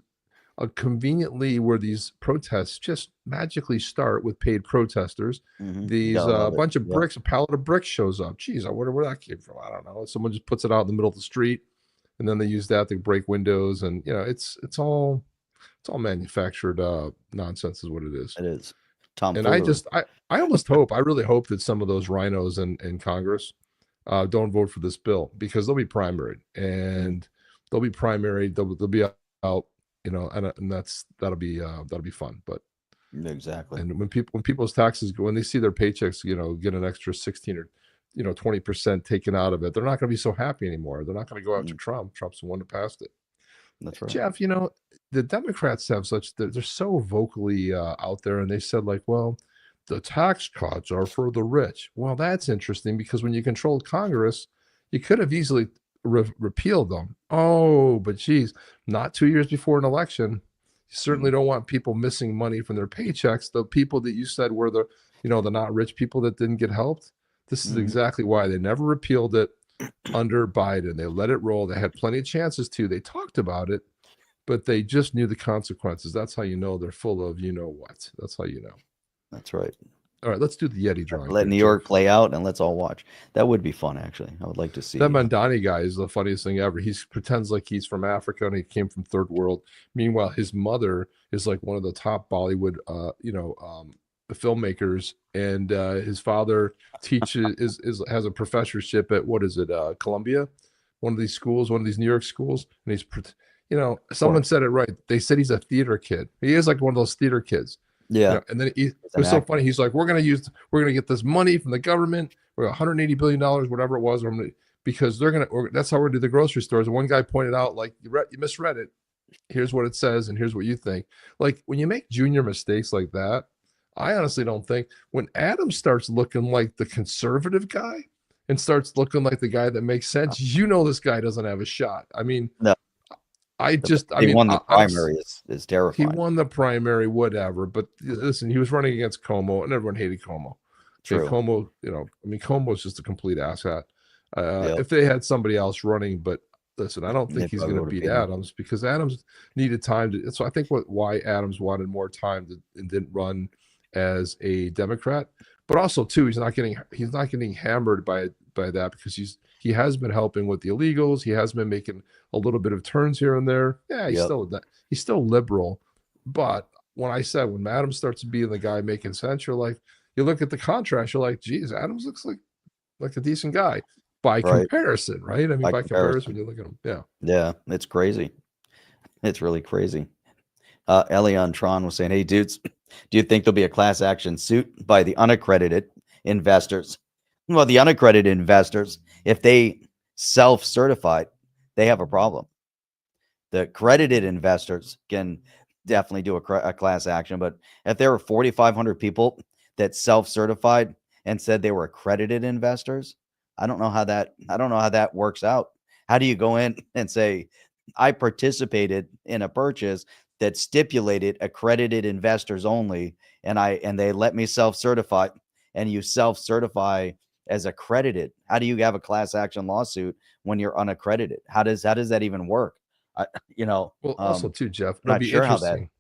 a conveniently where these protests just magically start with paid protesters. These bunch of bricks, a pallet of bricks shows up. Geez, I wonder where that came from. I don't know. Someone just puts it out in the middle of the street, and then they use that to break windows. And it's all manufactured nonsense is what it is. It is. And I almost hope, I really hope that some of those rhinos in Congress don't vote for this bill, because they'll be primaried, and they'll be primaried. They'll be out, and that'll be fun. But exactly. And when people's taxes go, when they see their paychecks, get an extra 16 or 20% taken out of it, they're not going to be so happy anymore. They're not going to go after Trump. Trump's the one who passed it. That's right. Jeff, the Democrats have they're so vocally out there, and they said, like, well, the tax cuts are for the rich. Well, that's interesting, because when you controlled Congress, you could have easily repealed them. Oh, but geez, not 2 years before an election. You certainly don't want people missing money from their paychecks. The people that you said were the not rich people that didn't get helped. This is exactly why they never repealed it under Biden. They let it roll. They had plenty of chances to. They talked about it, but they just knew the consequences. That's how you know they're full of what. That's how you know. That's right. All right, let's do the Yeti drawing. Let New York play out, and let's all watch. That would be fun, actually. I would like to see. That Mandani guy is the funniest thing ever. He pretends like he's from Africa and he came from third world. Meanwhile, his mother is like one of the top Bollywood, filmmakers, and his father teaches has a professorship at Columbia, one of these schools, one of these New York schools, and he's someone said it right. They said he's a theater kid. He is like one of those theater kids. Yeah. And then it was so funny. He's like, we're going to get this money from the government, or $180 billion, whatever it was, because that's how we're going to do the grocery stores. And one guy pointed out, like, you misread it. Here's what it says, and here's what you think. Like, when you make junior mistakes like that, I honestly don't think, when Adam starts looking like the conservative guy and starts looking like the guy that makes sense, this guy doesn't have a shot. I mean, no. He won the primary is terrifying. He won the primary, whatever. But listen, he was running against Como, and everyone hated Como. True. Como, Como is just a complete asshat. If they had somebody else running, but listen, I don't They think he's probably going to would've beat beat him. Adams because Adams needed time to. So I think why Adams wanted more time and didn't run as a Democrat, but also too, he's not getting hammered by that because he has been helping with the illegals. He has been making a little bit of turns here and there. Yeah, Yep. he's still liberal, but when Adams starts being the guy making sense, you're like, you look at the contrast, you're like, geez, Adams looks like a decent guy by Right. comparison, right? I mean, By by comparison, comparison. you look at him. Yeah. Yeah, it's crazy. It's really crazy. Elion Tron was saying, "Hey, dudes, do you think there'll be a class action suit by the unaccredited investors?" Well, the unaccredited investors, if they self-certified, they have a problem. The accredited investors can definitely do a class action, but if there were 4,500 people that self-certified and said they were accredited investors, I don't know how that works out. How do you go in and say, I participated in a purchase that stipulated accredited investors only, and they let me self-certify, and you self-certify as accredited? How do you have a class action lawsuit when you're unaccredited? How does that even work? Well, also too, Jeff, I'm it'll not be sure how that. interesting.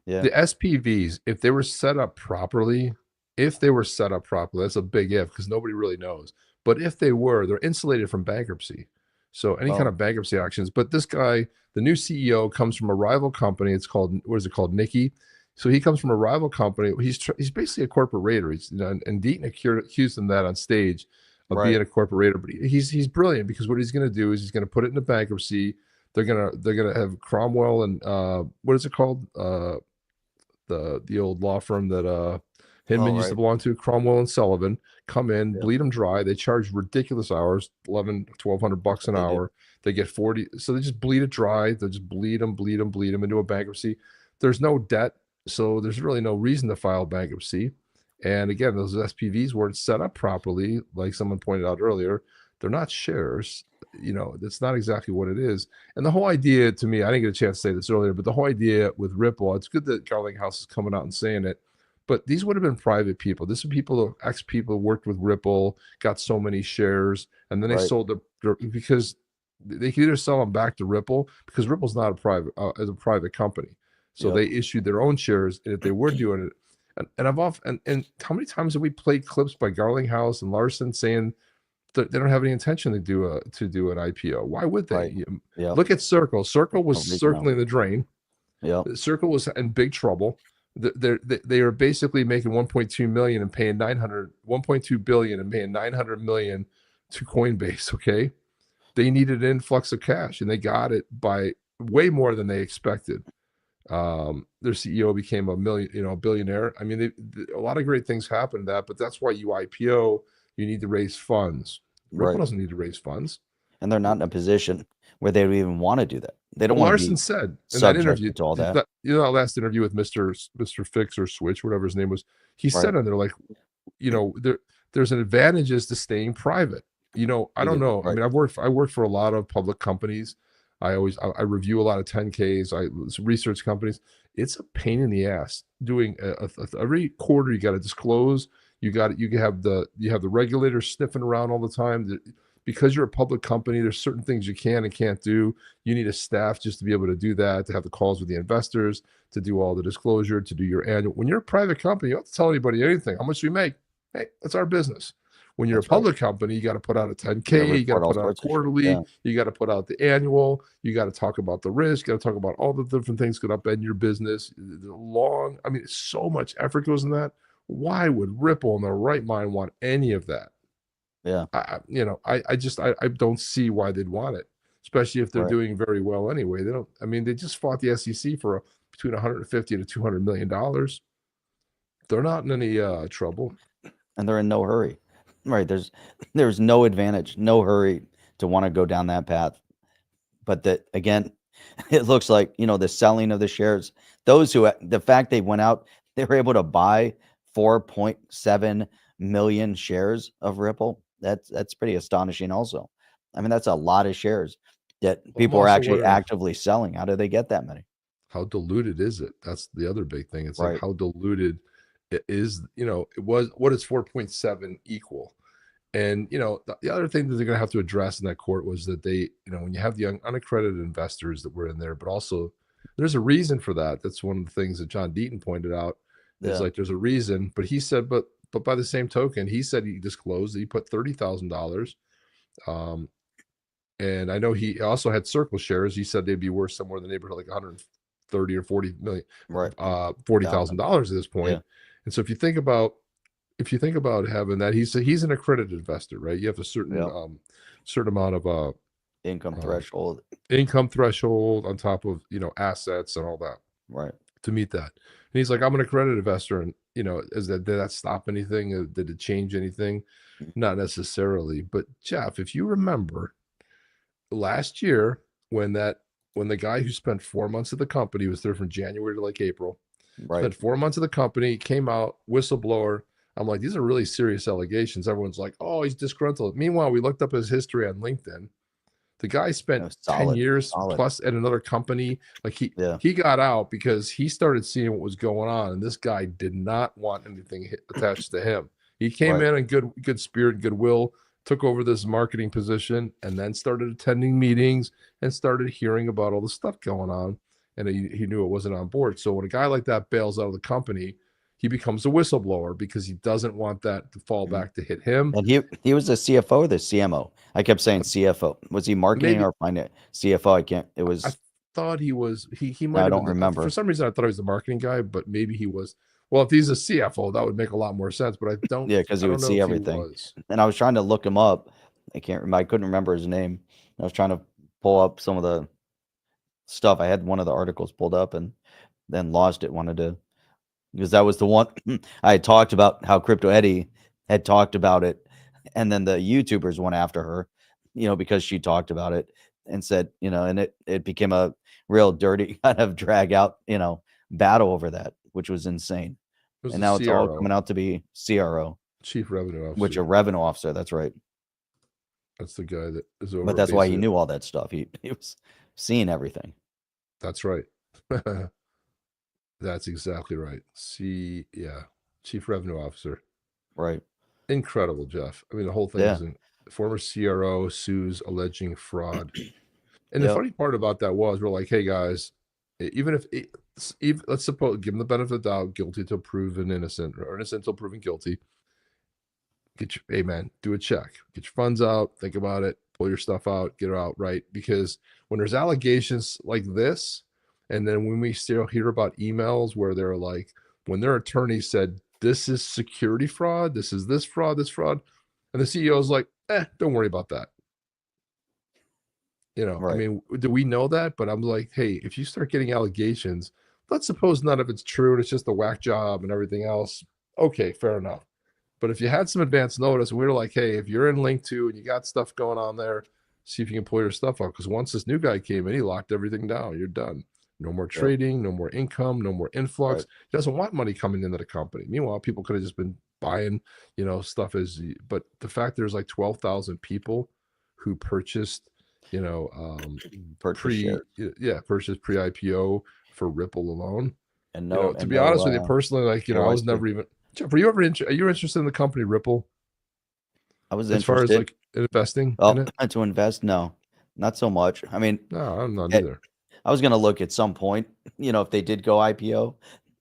Yeah. The SPVs, if they were set up properly, that's a big if because nobody really knows. But if they're insulated from bankruptcy. So any kind Oh, of bankruptcy actions. But this guy, the new CEO, comes from a rival company. It's called, what is it called? Nikki. So he comes from a rival company. He's basically a corporate raider. And Deaton accused him that on stage of being right. a corporate raider. But he's brilliant because what he's going to do is he's going to put it into bankruptcy. They're gonna have Cromwell and what is it called? The old law firm that Hinman Oh, used to right. belong to, Cromwell and Sullivan, come in, Yeah. bleed them dry. They charge ridiculous hours, $1,200 That's what an they do. hour. They get 40, so they just bleed it dry. They just bleed them into a bankruptcy. There's no debt, so there's really no reason to file bankruptcy. And again, those SPVs weren't set up properly, like someone pointed out earlier. They're not shares. That's not exactly what it is. And the whole idea, to me, I didn't get a chance to say this earlier, but the whole idea with Ripple, it's good that Garlinghouse is coming out and saying it, but these would have been private people. This are people, ex-people who worked with Ripple, got so many shares, and then they Right. sold because they can either sell them back to Ripple because Ripple's not as a private company. So Yep. they issued their own shares, and if they were doing it, and how many times have we played clips by Garlinghouse and Larson saying they don't have any intention to do an IPO? Why would they? Right. Yep. Look at Circle. Circle was No reason. No. circling the drain. Yep. Circle was in big trouble. They are basically making 1.2 million and paying 1.2 billion and paying 900 million to Coinbase. Okay, they needed an influx of cash and they got it by way more than they expected. Their CEO became a billionaire. I mean, a lot of great things happened to that, but that's why you IPO. You need to raise funds. Ripple Right. doesn't need to raise funds. And they're not in a position where they would even want to do that. They don't want to Larson be said in that subject interview, to all that. that last interview with Mr. Fix or Switch, whatever his name was, he Right. said on there, like, there's an advantages to staying private. I don't know. I Right. mean, I worked for a lot of public companies. I review a lot of 10Ks, research companies. It's a pain in the ass doing every quarter. You got to disclose. You have the regulators sniffing around all the time. Because you're a public company, there's certain things you can and can't do. You need a staff just to be able to do that, to have the calls with the investors, to do all the disclosure, to do your annual. When you're a private company, you don't have to tell anybody anything. How much we make? Hey, that's our business. When you're That's a public company, you got to put out a 10K, you got to report all put out a sorts of shit. quarterly, Yeah. you got to put out the annual, you got to talk about the risk, you got to talk about all the different things that could upend your business. So much effort goes in that. Why would Ripple in their right mind want any of that? Yeah. I don't see why they'd want it, especially if they're Right. doing very well anyway. They just fought the SEC for between 150 to $200 million. They're not in any trouble. And they're in no hurry. Right. There's no advantage, no hurry to want to go down that path. But that, again, it looks like, the selling of the shares, the fact they went out, they were able to buy 4.7 million shares of Ripple. That's pretty astonishing also. I mean, that's a lot of shares that people are also actually wondering actively selling. How do they get that many? how diluted is it? That's the other big thing. It's Right. like how diluted it is. It was, what is 4.7 equal? And the other thing that they're going to have to address in that court was that they, when you have the unaccredited investors that were in there, but also there's a reason for that. That's one of the things that John Deaton pointed out. Is Yeah. like there's a reason, but he said, but by the same token, he said he disclosed that he put $30,000. And I know he also had circle shares. He said they'd be worth somewhere in the neighborhood like 130 or 40 million, Right. $40,000 at this point. Yeah. And so if you think about having that, he's an accredited investor, right? You have a certain certain amount of Income threshold. income threshold on top of assets and all that Right. to meet that. And he's like, I'm an accredited investor, and did that stop anything? Did it change anything? Not necessarily. But Jeff, if you remember last year when the guy who spent 4 months at the company was there from January to like April, Right. spent 4 months at the company, came out, whistleblower. I'm like, these are really serious allegations. Everyone's like, oh, he's disgruntled. Meanwhile, we looked up his history on LinkedIn. The guy spent 10 years plus at another company. Like he got out because he started seeing what was going on, and this guy did not want anything attached to him. He came in good spirit, goodwill, took over this marketing position, and then started attending meetings and started hearing about all the stuff going on. And he knew it wasn't on board. So when a guy like that bails out of the company, he becomes a whistleblower because he doesn't want that to fall back to hit him. And he was the CFO or the CMO? I kept saying CFO. Was he marketing or finance? CFO? I can't. It was. I thought he was. He might. I don't remember. For some reason, I thought he was the marketing guy, but maybe he was. Well, if he's a CFO, that would make a lot more sense. But I don't. Yeah, because he would see everything. And I was trying to look him up. I can't remember. I couldn't remember his name. I was trying to pull up some of the stuff. I had one of the articles pulled up and then lost it. Wanted to. Because that was the one I had talked about, how Crypto Eddie had talked about it. And then the YouTubers went after her, because she talked about it and said, and it became a real dirty kind of drag out, battle over that, which was insane. And now it's all coming out to be CRO. Chief Revenue Officer. Which a revenue officer. That's right. That's the guy that is over. But that's why he knew all that stuff. He was seeing everything. That's right. That's exactly right. Chief Revenue Officer. Right. Incredible, Jeff. I mean, the whole thing is former CRO sues alleging fraud. And the funny part about that was we're like, hey, guys, even if let's suppose, give them the benefit of the doubt, guilty till proven innocent or innocent till proven guilty. Hey, man, do a check. Get your funds out. Think about it. Pull your stuff out. Get it out right. Because when there's allegations like this, and then when we still hear about emails where they're like, when their attorney said, this is security fraud, this is this fraud, and the CEO is like, don't worry about that. I mean, do we know that? But I'm like, hey, if you start getting allegations, let's suppose none of it's true and it's just a whack job and everything else. Okay, fair enough. But if you had some advance notice, and we were like, hey, if you're in Linqto and you got stuff going on there, see if you can pull your stuff out. Because once this new guy came in, he locked everything down. You're done. No more trading, no more income, no more influx. He doesn't want money coming into the company. Meanwhile, people could have just been buying, stuff but the fact there's like 12,000 people who purchased, purchased pre-IPO for Ripple alone. And to be honest with you personally, like, I was never even, Jeff, are you interested in the company Ripple? I was as far as like investing in it? To invest? No, not so much. I mean, no, I'm not either. I was going to look at some point, if they did go IPO,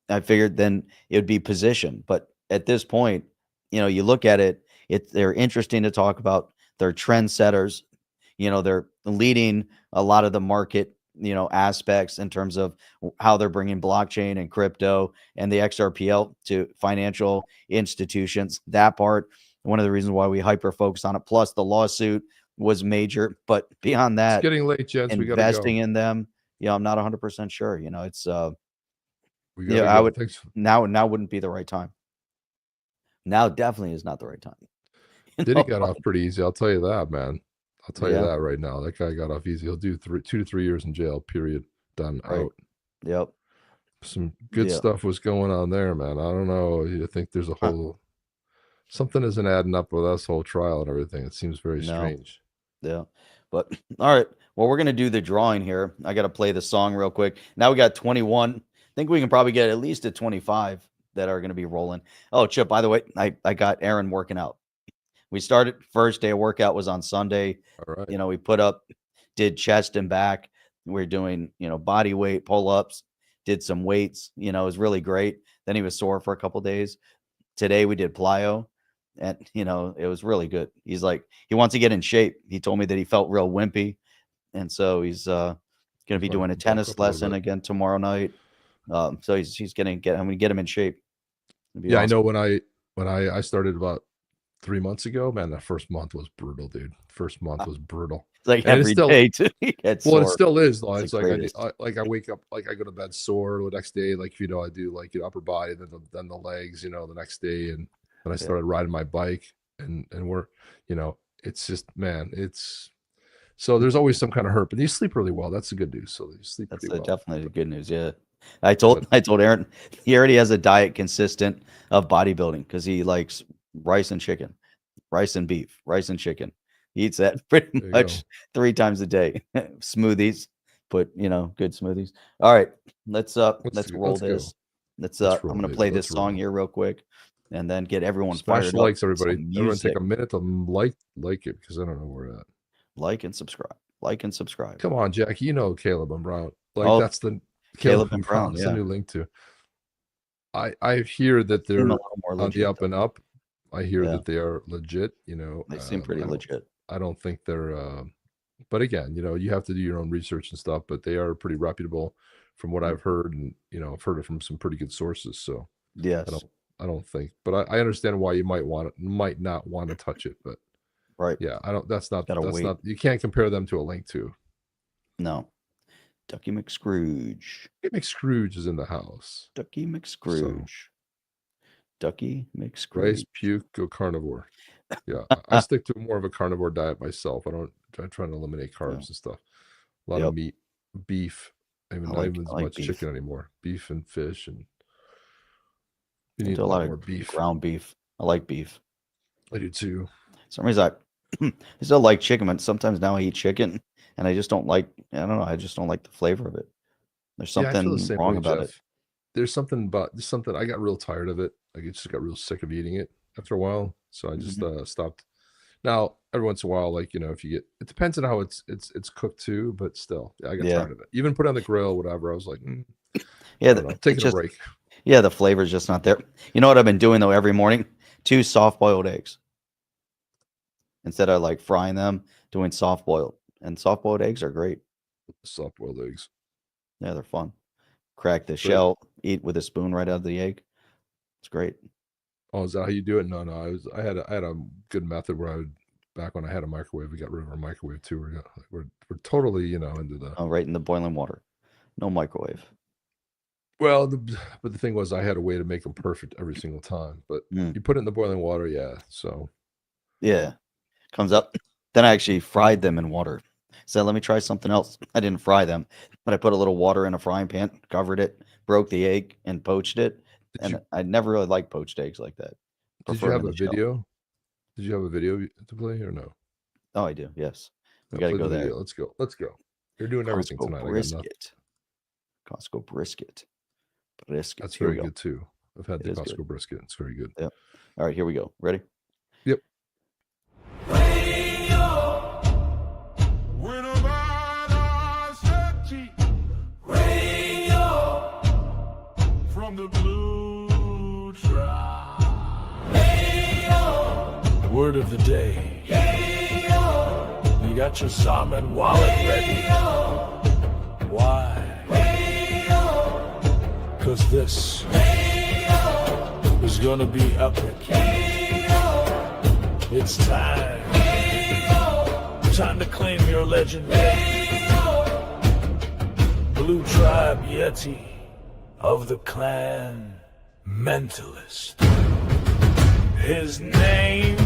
I figured then it would be positioned. But at this point, you look at it, they're interesting to talk about. They're trendsetters. They're leading a lot of the market, aspects in terms of how they're bringing blockchain and crypto and the XRPL to financial institutions. That part, one of the reasons why we hyper focus on it. Plus the lawsuit was major. But beyond that, it's getting late, gents. Investing in them. I'm not 100% sure. It's I would now wouldn't be the right time. Now definitely is not the right time. Diddy got off pretty easy. I'll tell you that, man. I'll tell you that right now. That guy got off easy. He'll do 2 to 3 years in jail. Period. Done. Out. Yep. Some good stuff was going on there, man. I don't know. You think there's a whole something isn't adding up with this whole trial and everything. It seems very strange. Yeah. But all right. Well, we're going to do the drawing here. I got to play the song real quick. Now we got 21. I think we can probably get at least a 25 that are going to be rolling. Oh, Chip, by the way, I got Aaron working out. We started, first day of workout was on Sunday. All right. You know, we did chest and back. We're doing, body weight pull-ups, did some weights, it was really great. Then he was sore for a couple days. Today we did plyo, and, it was really good. He's like, he wants to get in shape. He told me that he felt real wimpy. And so he's going to be doing a tennis lesson again tomorrow night. So he's going to I'm going to get him in shape. Yeah, awesome. I know when I started about 3 months ago, man, that first month was brutal, dude. First month was brutal. It's like every day too. It still is though. It's like I wake up, like I go to bed sore the next day, like I do like upper body, then the legs, the next day, and then I started riding my bike, and we're, it's just, man, it's, so there's always some kind of hurt, but you sleep really well. That's the good news. So you sleep pretty well. Definitely the good news. Yeah. I told Aaron, he already has a diet consistent of bodybuilding because he likes rice and chicken, rice and beef, rice and chicken. He eats that pretty much 3 times a day. Smoothies, good smoothies. All right, let's roll this. I'm gonna play this song here real quick, and then get everyone fired up. Likes, everybody. Everyone take a minute to like it, because I don't know where we're at. Like and subscribe. Come on, Jack. Caleb and Brown. That's the Caleb and Brown. It's a new Linqto. I hear that they're on the up and up. I hear that they are legit. They seem pretty legit. I don't think they're, but again, you have to do your own research and stuff, but they are pretty reputable from what I've heard, and, I've heard it from some pretty good sources. So yes, I don't think, but I understand why you might not want to touch it, but right. Yeah. That's not, you can't compare them to a Linqto. No. Ducky McScrooge. Ducky McScrooge is in the house. Ducky McScrooge. Ducky McScrooge. Rice, puke, go carnivore. Yeah, I stick to more of a carnivore diet myself. I try to eliminate carbs and stuff. A lot of meat, beef. Not even as much chicken anymore. Beef and fish, and you need a lot more beef. Ground beef. I like beef. I do too. For some reason I still like chicken, but sometimes now I eat chicken, and I just don't like. I don't know. I just don't like the flavor of it. There's something wrong about it. There's something I got real tired of it. I just got real sick of eating it after a while, so I just stopped. Now every once in a while, if you get, it depends on how it's cooked too, but still, I got tired of it. Even put it on the grill, whatever. I was like, taking a break. Yeah, the flavor's just not there. You know what I've been doing though? Every morning, 2 soft-boiled eggs. Instead of frying them, doing soft-boiled, and soft-boiled eggs are great. Soft-boiled eggs. Yeah, they're fun. Crack the shell, eat with a spoon right out of the egg. It's great. Oh, is that how you do it? No. I had a good method where back when I had a microwave, we got rid of our microwave too. We're totally into the right in the boiling water, no microwave. Well, but the thing was, I had a way to make them perfect every single time. But you put it in the boiling water, so comes up. Then I actually fried them in water. So let me try something else. I didn't fry them, but I put a little water in a frying pan, covered it, broke the egg, and poached it. I never really liked poached eggs like that. Did you have a video? Did you have a video to play or no? Oh, I do. Yes. We got to go there. Let's go. You're doing everything tonight. Brisket. Costco brisket. That's very good too. I've had the Costco brisket. It's very good. Yep. All right, here we go. Ready? Yep. From the blue tribe. The word of the day. You got your salmon wallet ready. Why? Cause this is gonna be epic. It's time. Time to claim your legendary Blue Tribe Yeti of the clan Mentalist. His name,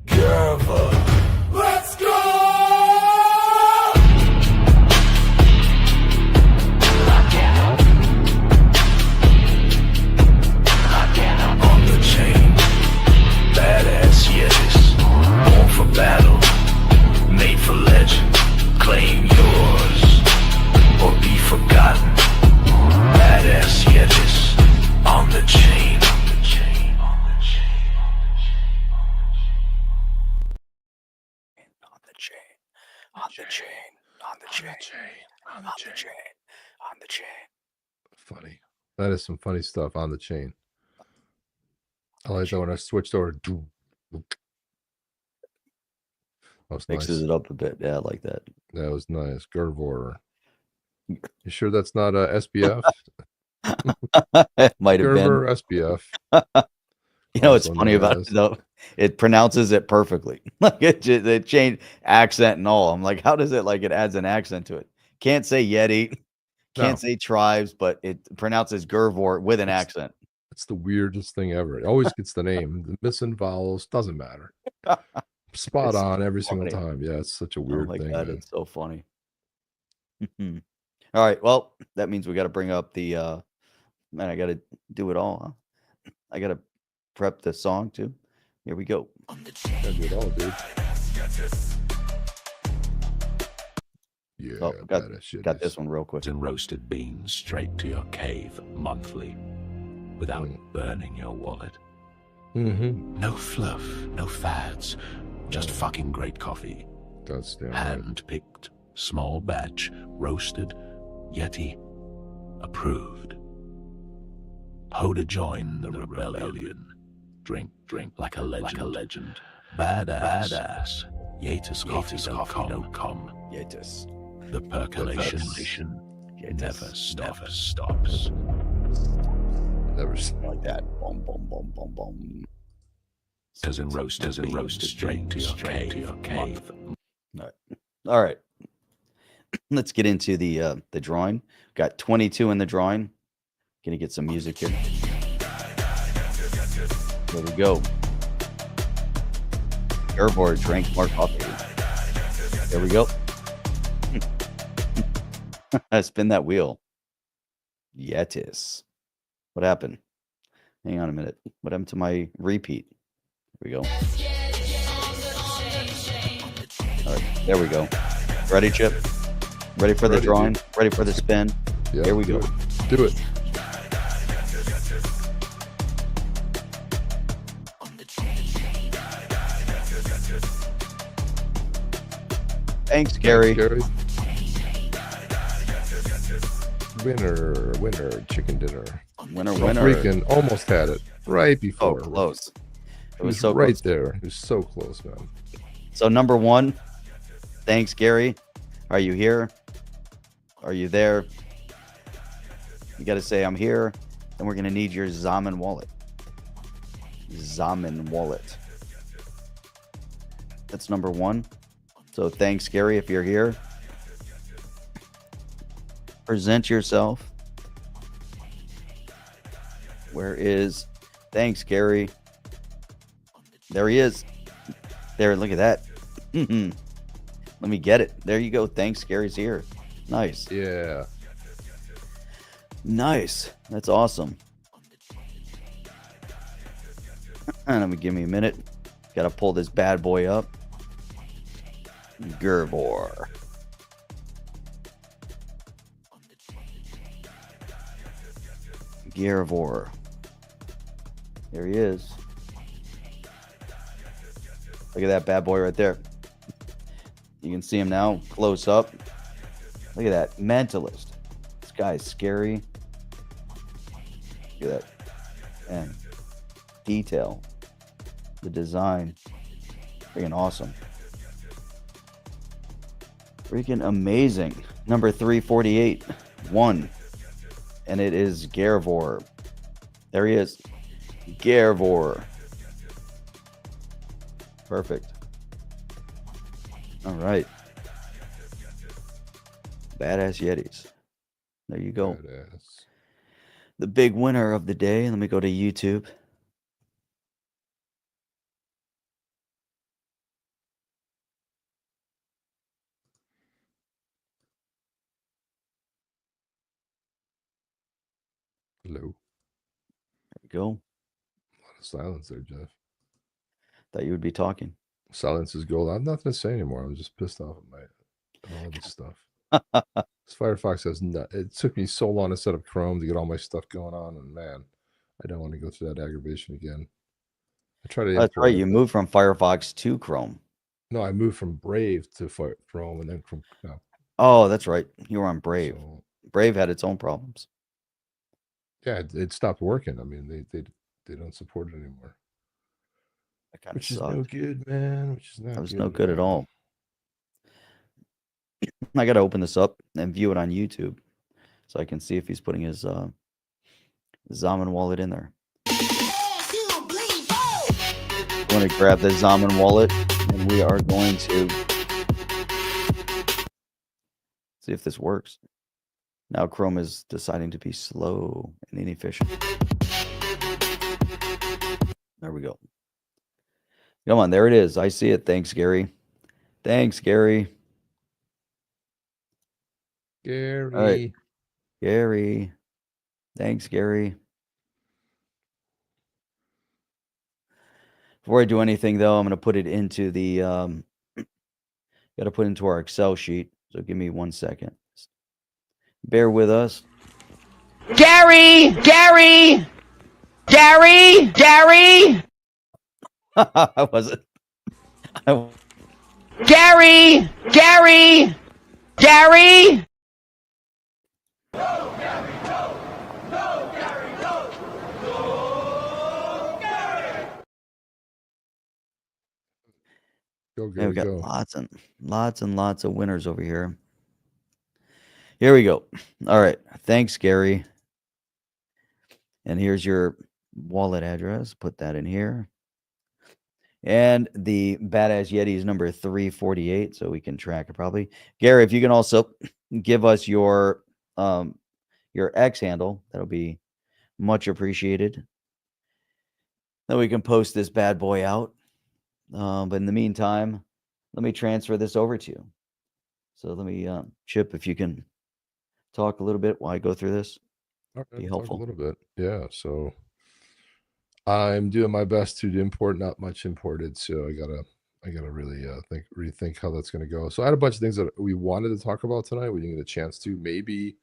Gerva. Let's go! On the chain, badass Yetis, born for battle, made for legend, claim yours, or be forgotten. Badass Yetis on the chain. On the chain. On the chain. On On the chain. On the chain. Funny. That is some funny stuff on the chain. I like that when I switched over. That was Mixes nice. it up a bit. Yeah, I like that. That was nice. Gervor. You sure that's not SBF? It might have been. Gerver SBF. You know what's Also funny known about as- it though? It pronounces it perfectly. Like it changed accent and all. I'm like, how does it it adds an accent to it? Can't say Yeti, can't No. say tribes, but it pronounces Gervor with an accent. It's the weirdest thing ever. It always gets the name. The missing vowels doesn't matter. Spot It's on every single funny. time. Yeah, it's such a Oh weird my thing. God, Man. it's so funny. All right, well, that means we got to bring up the man. I got to do it all. Huh? I got to prep the song too. Here we go. Gotta do it all, dude. Yeah, Oh, badass shit. got this one real quick. And roasted beans straight to your cave monthly without burning your wallet. Mm-hmm. No fluff, no fads, just fucking great coffee. That's damn right. Hand-picked, small batch, roasted, Yeti approved. Ho to join the rebellion. Drink like a legend. Badass. YatisCoffee.com. Yatis. The percolation Yatis. never stops. Never. Like that. Boom, boom, boom, boom, boom. As in roasted straight to your cave. All right. Let's get into the drawing. Got 22 in the drawing. Gonna get some music here. There we go. Airboard drank more coffee. There we go. Spin that wheel. Yetis. What happened? Hang on a minute. What happened to my repeat? Here we go. All right, there we go. Ready, Chip? Ready for the Ready, drawing? dude. Ready for the spin? Yeah, Here we go. Do it. Thanks, Gary. Winner, chicken dinner. Winner, Oh, winner. freaking almost had it right Oh, before. close. It It was was so right close. there. It was so close, man. So number one, thanks, Gary. Are you here? Are you there? You got to say I'm here, and we're gonna need your Zaman wallet. Zaman wallet. That's number one. So thanks, Gary, if you're here. Present yourself. Where is? Thanks, Gary. There he is. There, look at that. Let me get it. There you go. Thanks, Gary's here. Nice. Yeah. Nice. That's awesome. Let me give me a minute. Got to pull this bad boy up. Gerbor. Gervor. There he is. Look at that bad boy right there. You can see him now close up. Look at that. Mentalist. This guy is scary. Look at that. And detail. The design. Freaking awesome. Freaking amazing. Number 348. 1. And it is Gervor. There he is. Gervor. Perfect. All right. Badass Yetis. There you go. Badass. The big winner of the day. Let me go to YouTube. Hello. There we go. A lot of silence there, Jeff. Thought you would be talking. Silence is gold. I have nothing to say anymore. I'm just pissed off at all this stuff. This Firefox has it took me so long to set up Chrome to get all my stuff going on, and man, I don't want to go through that aggravation again. I try to. That's import right. it, You but moved from Firefox to Chrome. No, I moved from Brave to Chrome, and then from Oh, that's right. You were on Brave. so, Brave had its own problems. yeah, it stopped working. I mean, they don't support it anymore, That kind of which is sucked. no good, man. Which is not That was good no good at all. I got to open this up and view it on YouTube so I can see if he's putting his Zaman wallet in there. I'm going to grab the Zaman wallet and we are going to see if this works. Now Chrome is deciding to be slow and inefficient. There we go. Come on, there it is. I see it. Thanks, Gary. Thanks, Gary. Gary. All right. Gary. Thanks, Gary. Before I do anything, though, I'm going to put it into the got to put into our Excel sheet. So give me 1 second. Bear with us. Gary! Gary! Gary! Gary! I wasn't. Gary! Gary! Gary! Go, Yeah, we Gary, got go. lots and lots of winners over here. Here we go. All right. Thanks, Gary. And here's your wallet address. Put that in here. And the Badass Yeti is number 348, so we can track it probably. Gary, if you can also give us your X handle, that'll be much appreciated. Then we can post this bad boy out. But in the meantime, let me transfer this over to you. So let me, Chip, if you can talk a little bit while I go through this. All right, Be talk helpful. a little bit. Yeah, so I'm doing my best to import, not much imported. So I gotta really rethink how that's gonna go. So I had a bunch of things that we wanted to talk about tonight. We didn't get a chance to. Maybe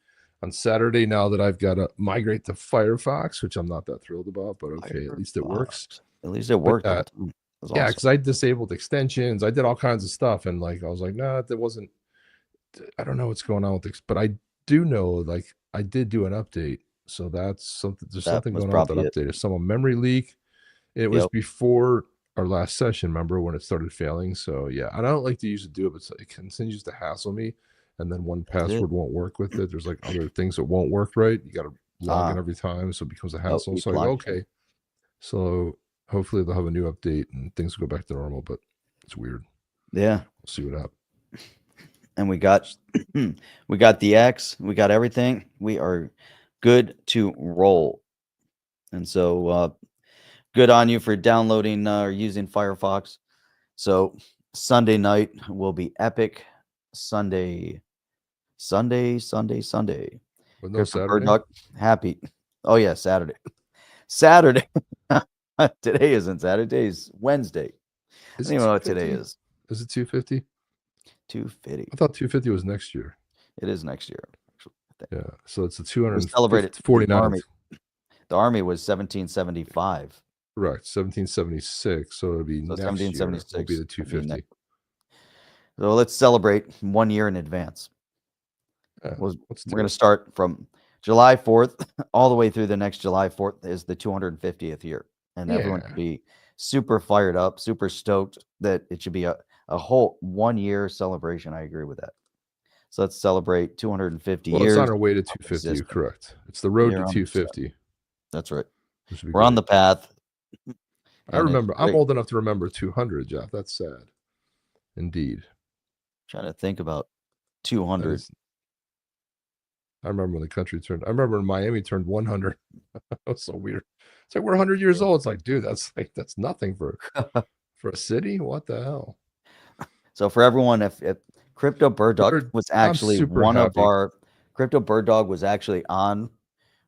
on Saturday, now that I've got to migrate to Firefox, which I'm not that thrilled about, but okay, at least it works. At least it worked. That was Yeah, awesome. because I disabled extensions, I did all kinds of stuff, and like I was like, nah, that wasn't. I don't know what's going on with this, but I do know, like, I did do an update, so that's something. There's That something was going on with that probably it. update. There's some memory leak. It was Yep. before our last session, remember, when it started failing. So yeah, I don't like to use it, do it, but it continues to hassle me. And then one That's it. password won't work with it. There's like other things that won't work right. You got to log in every time, so it becomes a hassle. keep So I go, logging okay. So hopefully they'll have a new update and things will go back to normal, but it's weird. Yeah. We'll see what happens. And we got we got the X, we got everything. We are good to roll. And so good on you for downloading or using Firefox. So Sunday night will be epic. Sunday. But no Christopher Saturday. Burdock, happy. Oh yeah, Saturday. Saturday. Today isn't Saturday. Today's Wednesday. I don't even know what today is. Is it 250? 250. I thought 250 was next year. It is next year. Actually, Yeah, so it's the we celebrated 249th. The army was 1775. Correct, 1776. So it'll be So next year. 1776 Will be the will be 250. So let's celebrate 1 year in advance. Yeah, We're let's do going to it. start from July 4th all the way through the next July 4th is the 250th year. And everyone should be super fired up, super stoked that it should be a whole 1 year celebration. I agree with that. So let's celebrate 250 Well, years. it's on our way to 250. You're correct. It's the road to 250. That's right. We're great. On the path. I remember. I'm old enough to remember 200, Jeff. That's sad. Indeed. Trying to think about 200. I remember when the country turned. I remember when Miami turned 100. That was so weird. It's like we're 100 years old. It's like, dude, that's nothing for a city. What the hell? So for everyone, if Crypto Bird Dog was actually one of our Crypto Bird Dog was actually on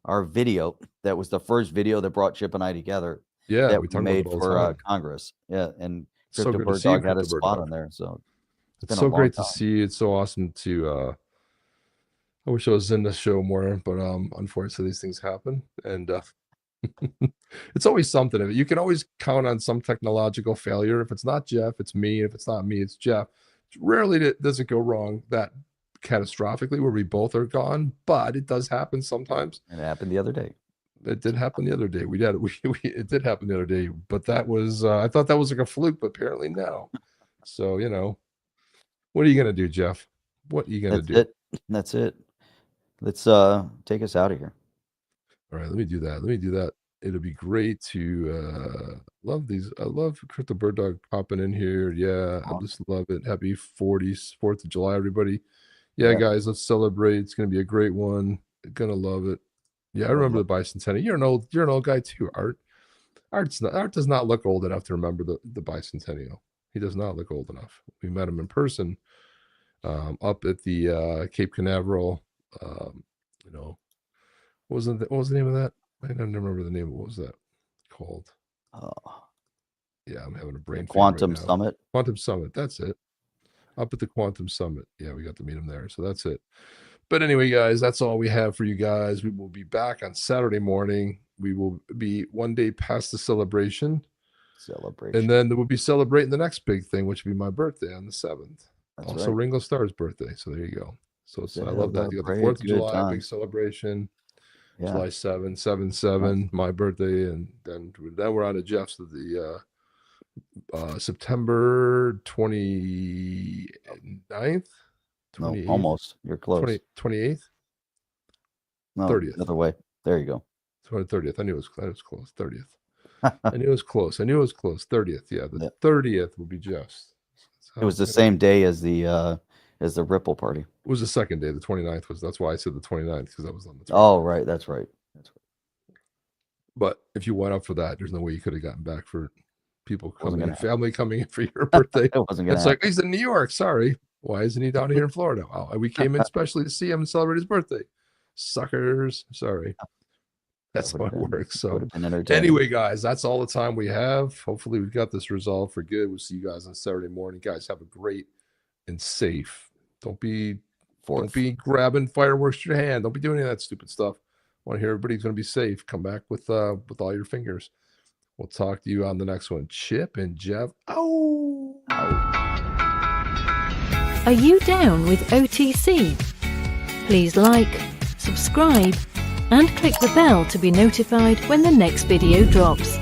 our video. That was the first video that brought Chip and I together. Yeah, that we made for Congress. Yeah, and Crypto Bird Dog had a spot on there. So it's so great to see. It's so awesome to. I wish I was in the show more, but unfortunately these things happen. And It's always something. You can always count on some technological failure. If it's not Jeff, it's me. If it's not me, it's Jeff. Rarely does it go wrong that catastrophically where we both are gone, but it does happen sometimes. It happened the other day. It did happen the other day. It did happen the other day, but that was I thought that was like a fluke, but apparently no. So what are you gonna do, Jeff? What are you gonna do? That's it. Let's take us out of here. All right, let me do that. It'll be great to love these. I love Crypto Bird Dog popping in here. Yeah, I just love it. Happy 4th of July, everybody. Yeah, guys, let's celebrate. It's gonna be a great one. Gonna love it. Yeah, I remember the bicentennial. You're an old guy too, Art. Art does not look old enough to remember the bicentennial. He does not look old enough. We met him in person up at the Cape Canaveral. What was the name of that? I don't remember the name. What was that called? Yeah, I'm having a brain. Quantum Summit. Quantum Summit. That's it. Up at the Quantum Summit. Yeah, we got to meet him there. So that's it. But anyway, guys, that's all we have for you guys. We will be back on Saturday morning. We will be one day past the celebration. And then we'll be celebrating the next big thing, which will be my birthday on the 7th. That's also right. Ringo Starr's birthday. So there you go. So I love that. You got the 4th of July, big celebration. Yeah. July 7, 7/7, my birthday, and then we're on to Jeff's the September 29th. No, almost. You're close. 28th? No, 30th. The other way. There you go. 30th. I knew it was close. 30th. I knew it was close. 30th. Yeah, the 30th will be Jeff's. It was the same day as the Ripple party. It was the second day. The 29th was. That's why I said the 29th, because that was on the 29th. Oh, right. That's right. But if you went up for that, there's no way you could have gotten back for people coming in, family coming in for your birthday. It wasn't gonna It's like, he's in New York. Sorry. Why isn't he down here in Florida? Oh, we came in especially to see him and celebrate his birthday. Suckers. Sorry. That's how it works. So anyway, guys, that's all the time we have. Hopefully we've got this resolved for good. We'll see you guys on Saturday morning. Guys, have a great and safe. Don't be grabbing fireworks in your hand. Don't be doing any of that stupid stuff. I want to hear everybody's going to be safe. Come back with all your fingers. We'll talk to you on the next one. Chip and Jeff. Oh. Are you down with OTC? Please like, subscribe, and click the bell to be notified when the next video drops.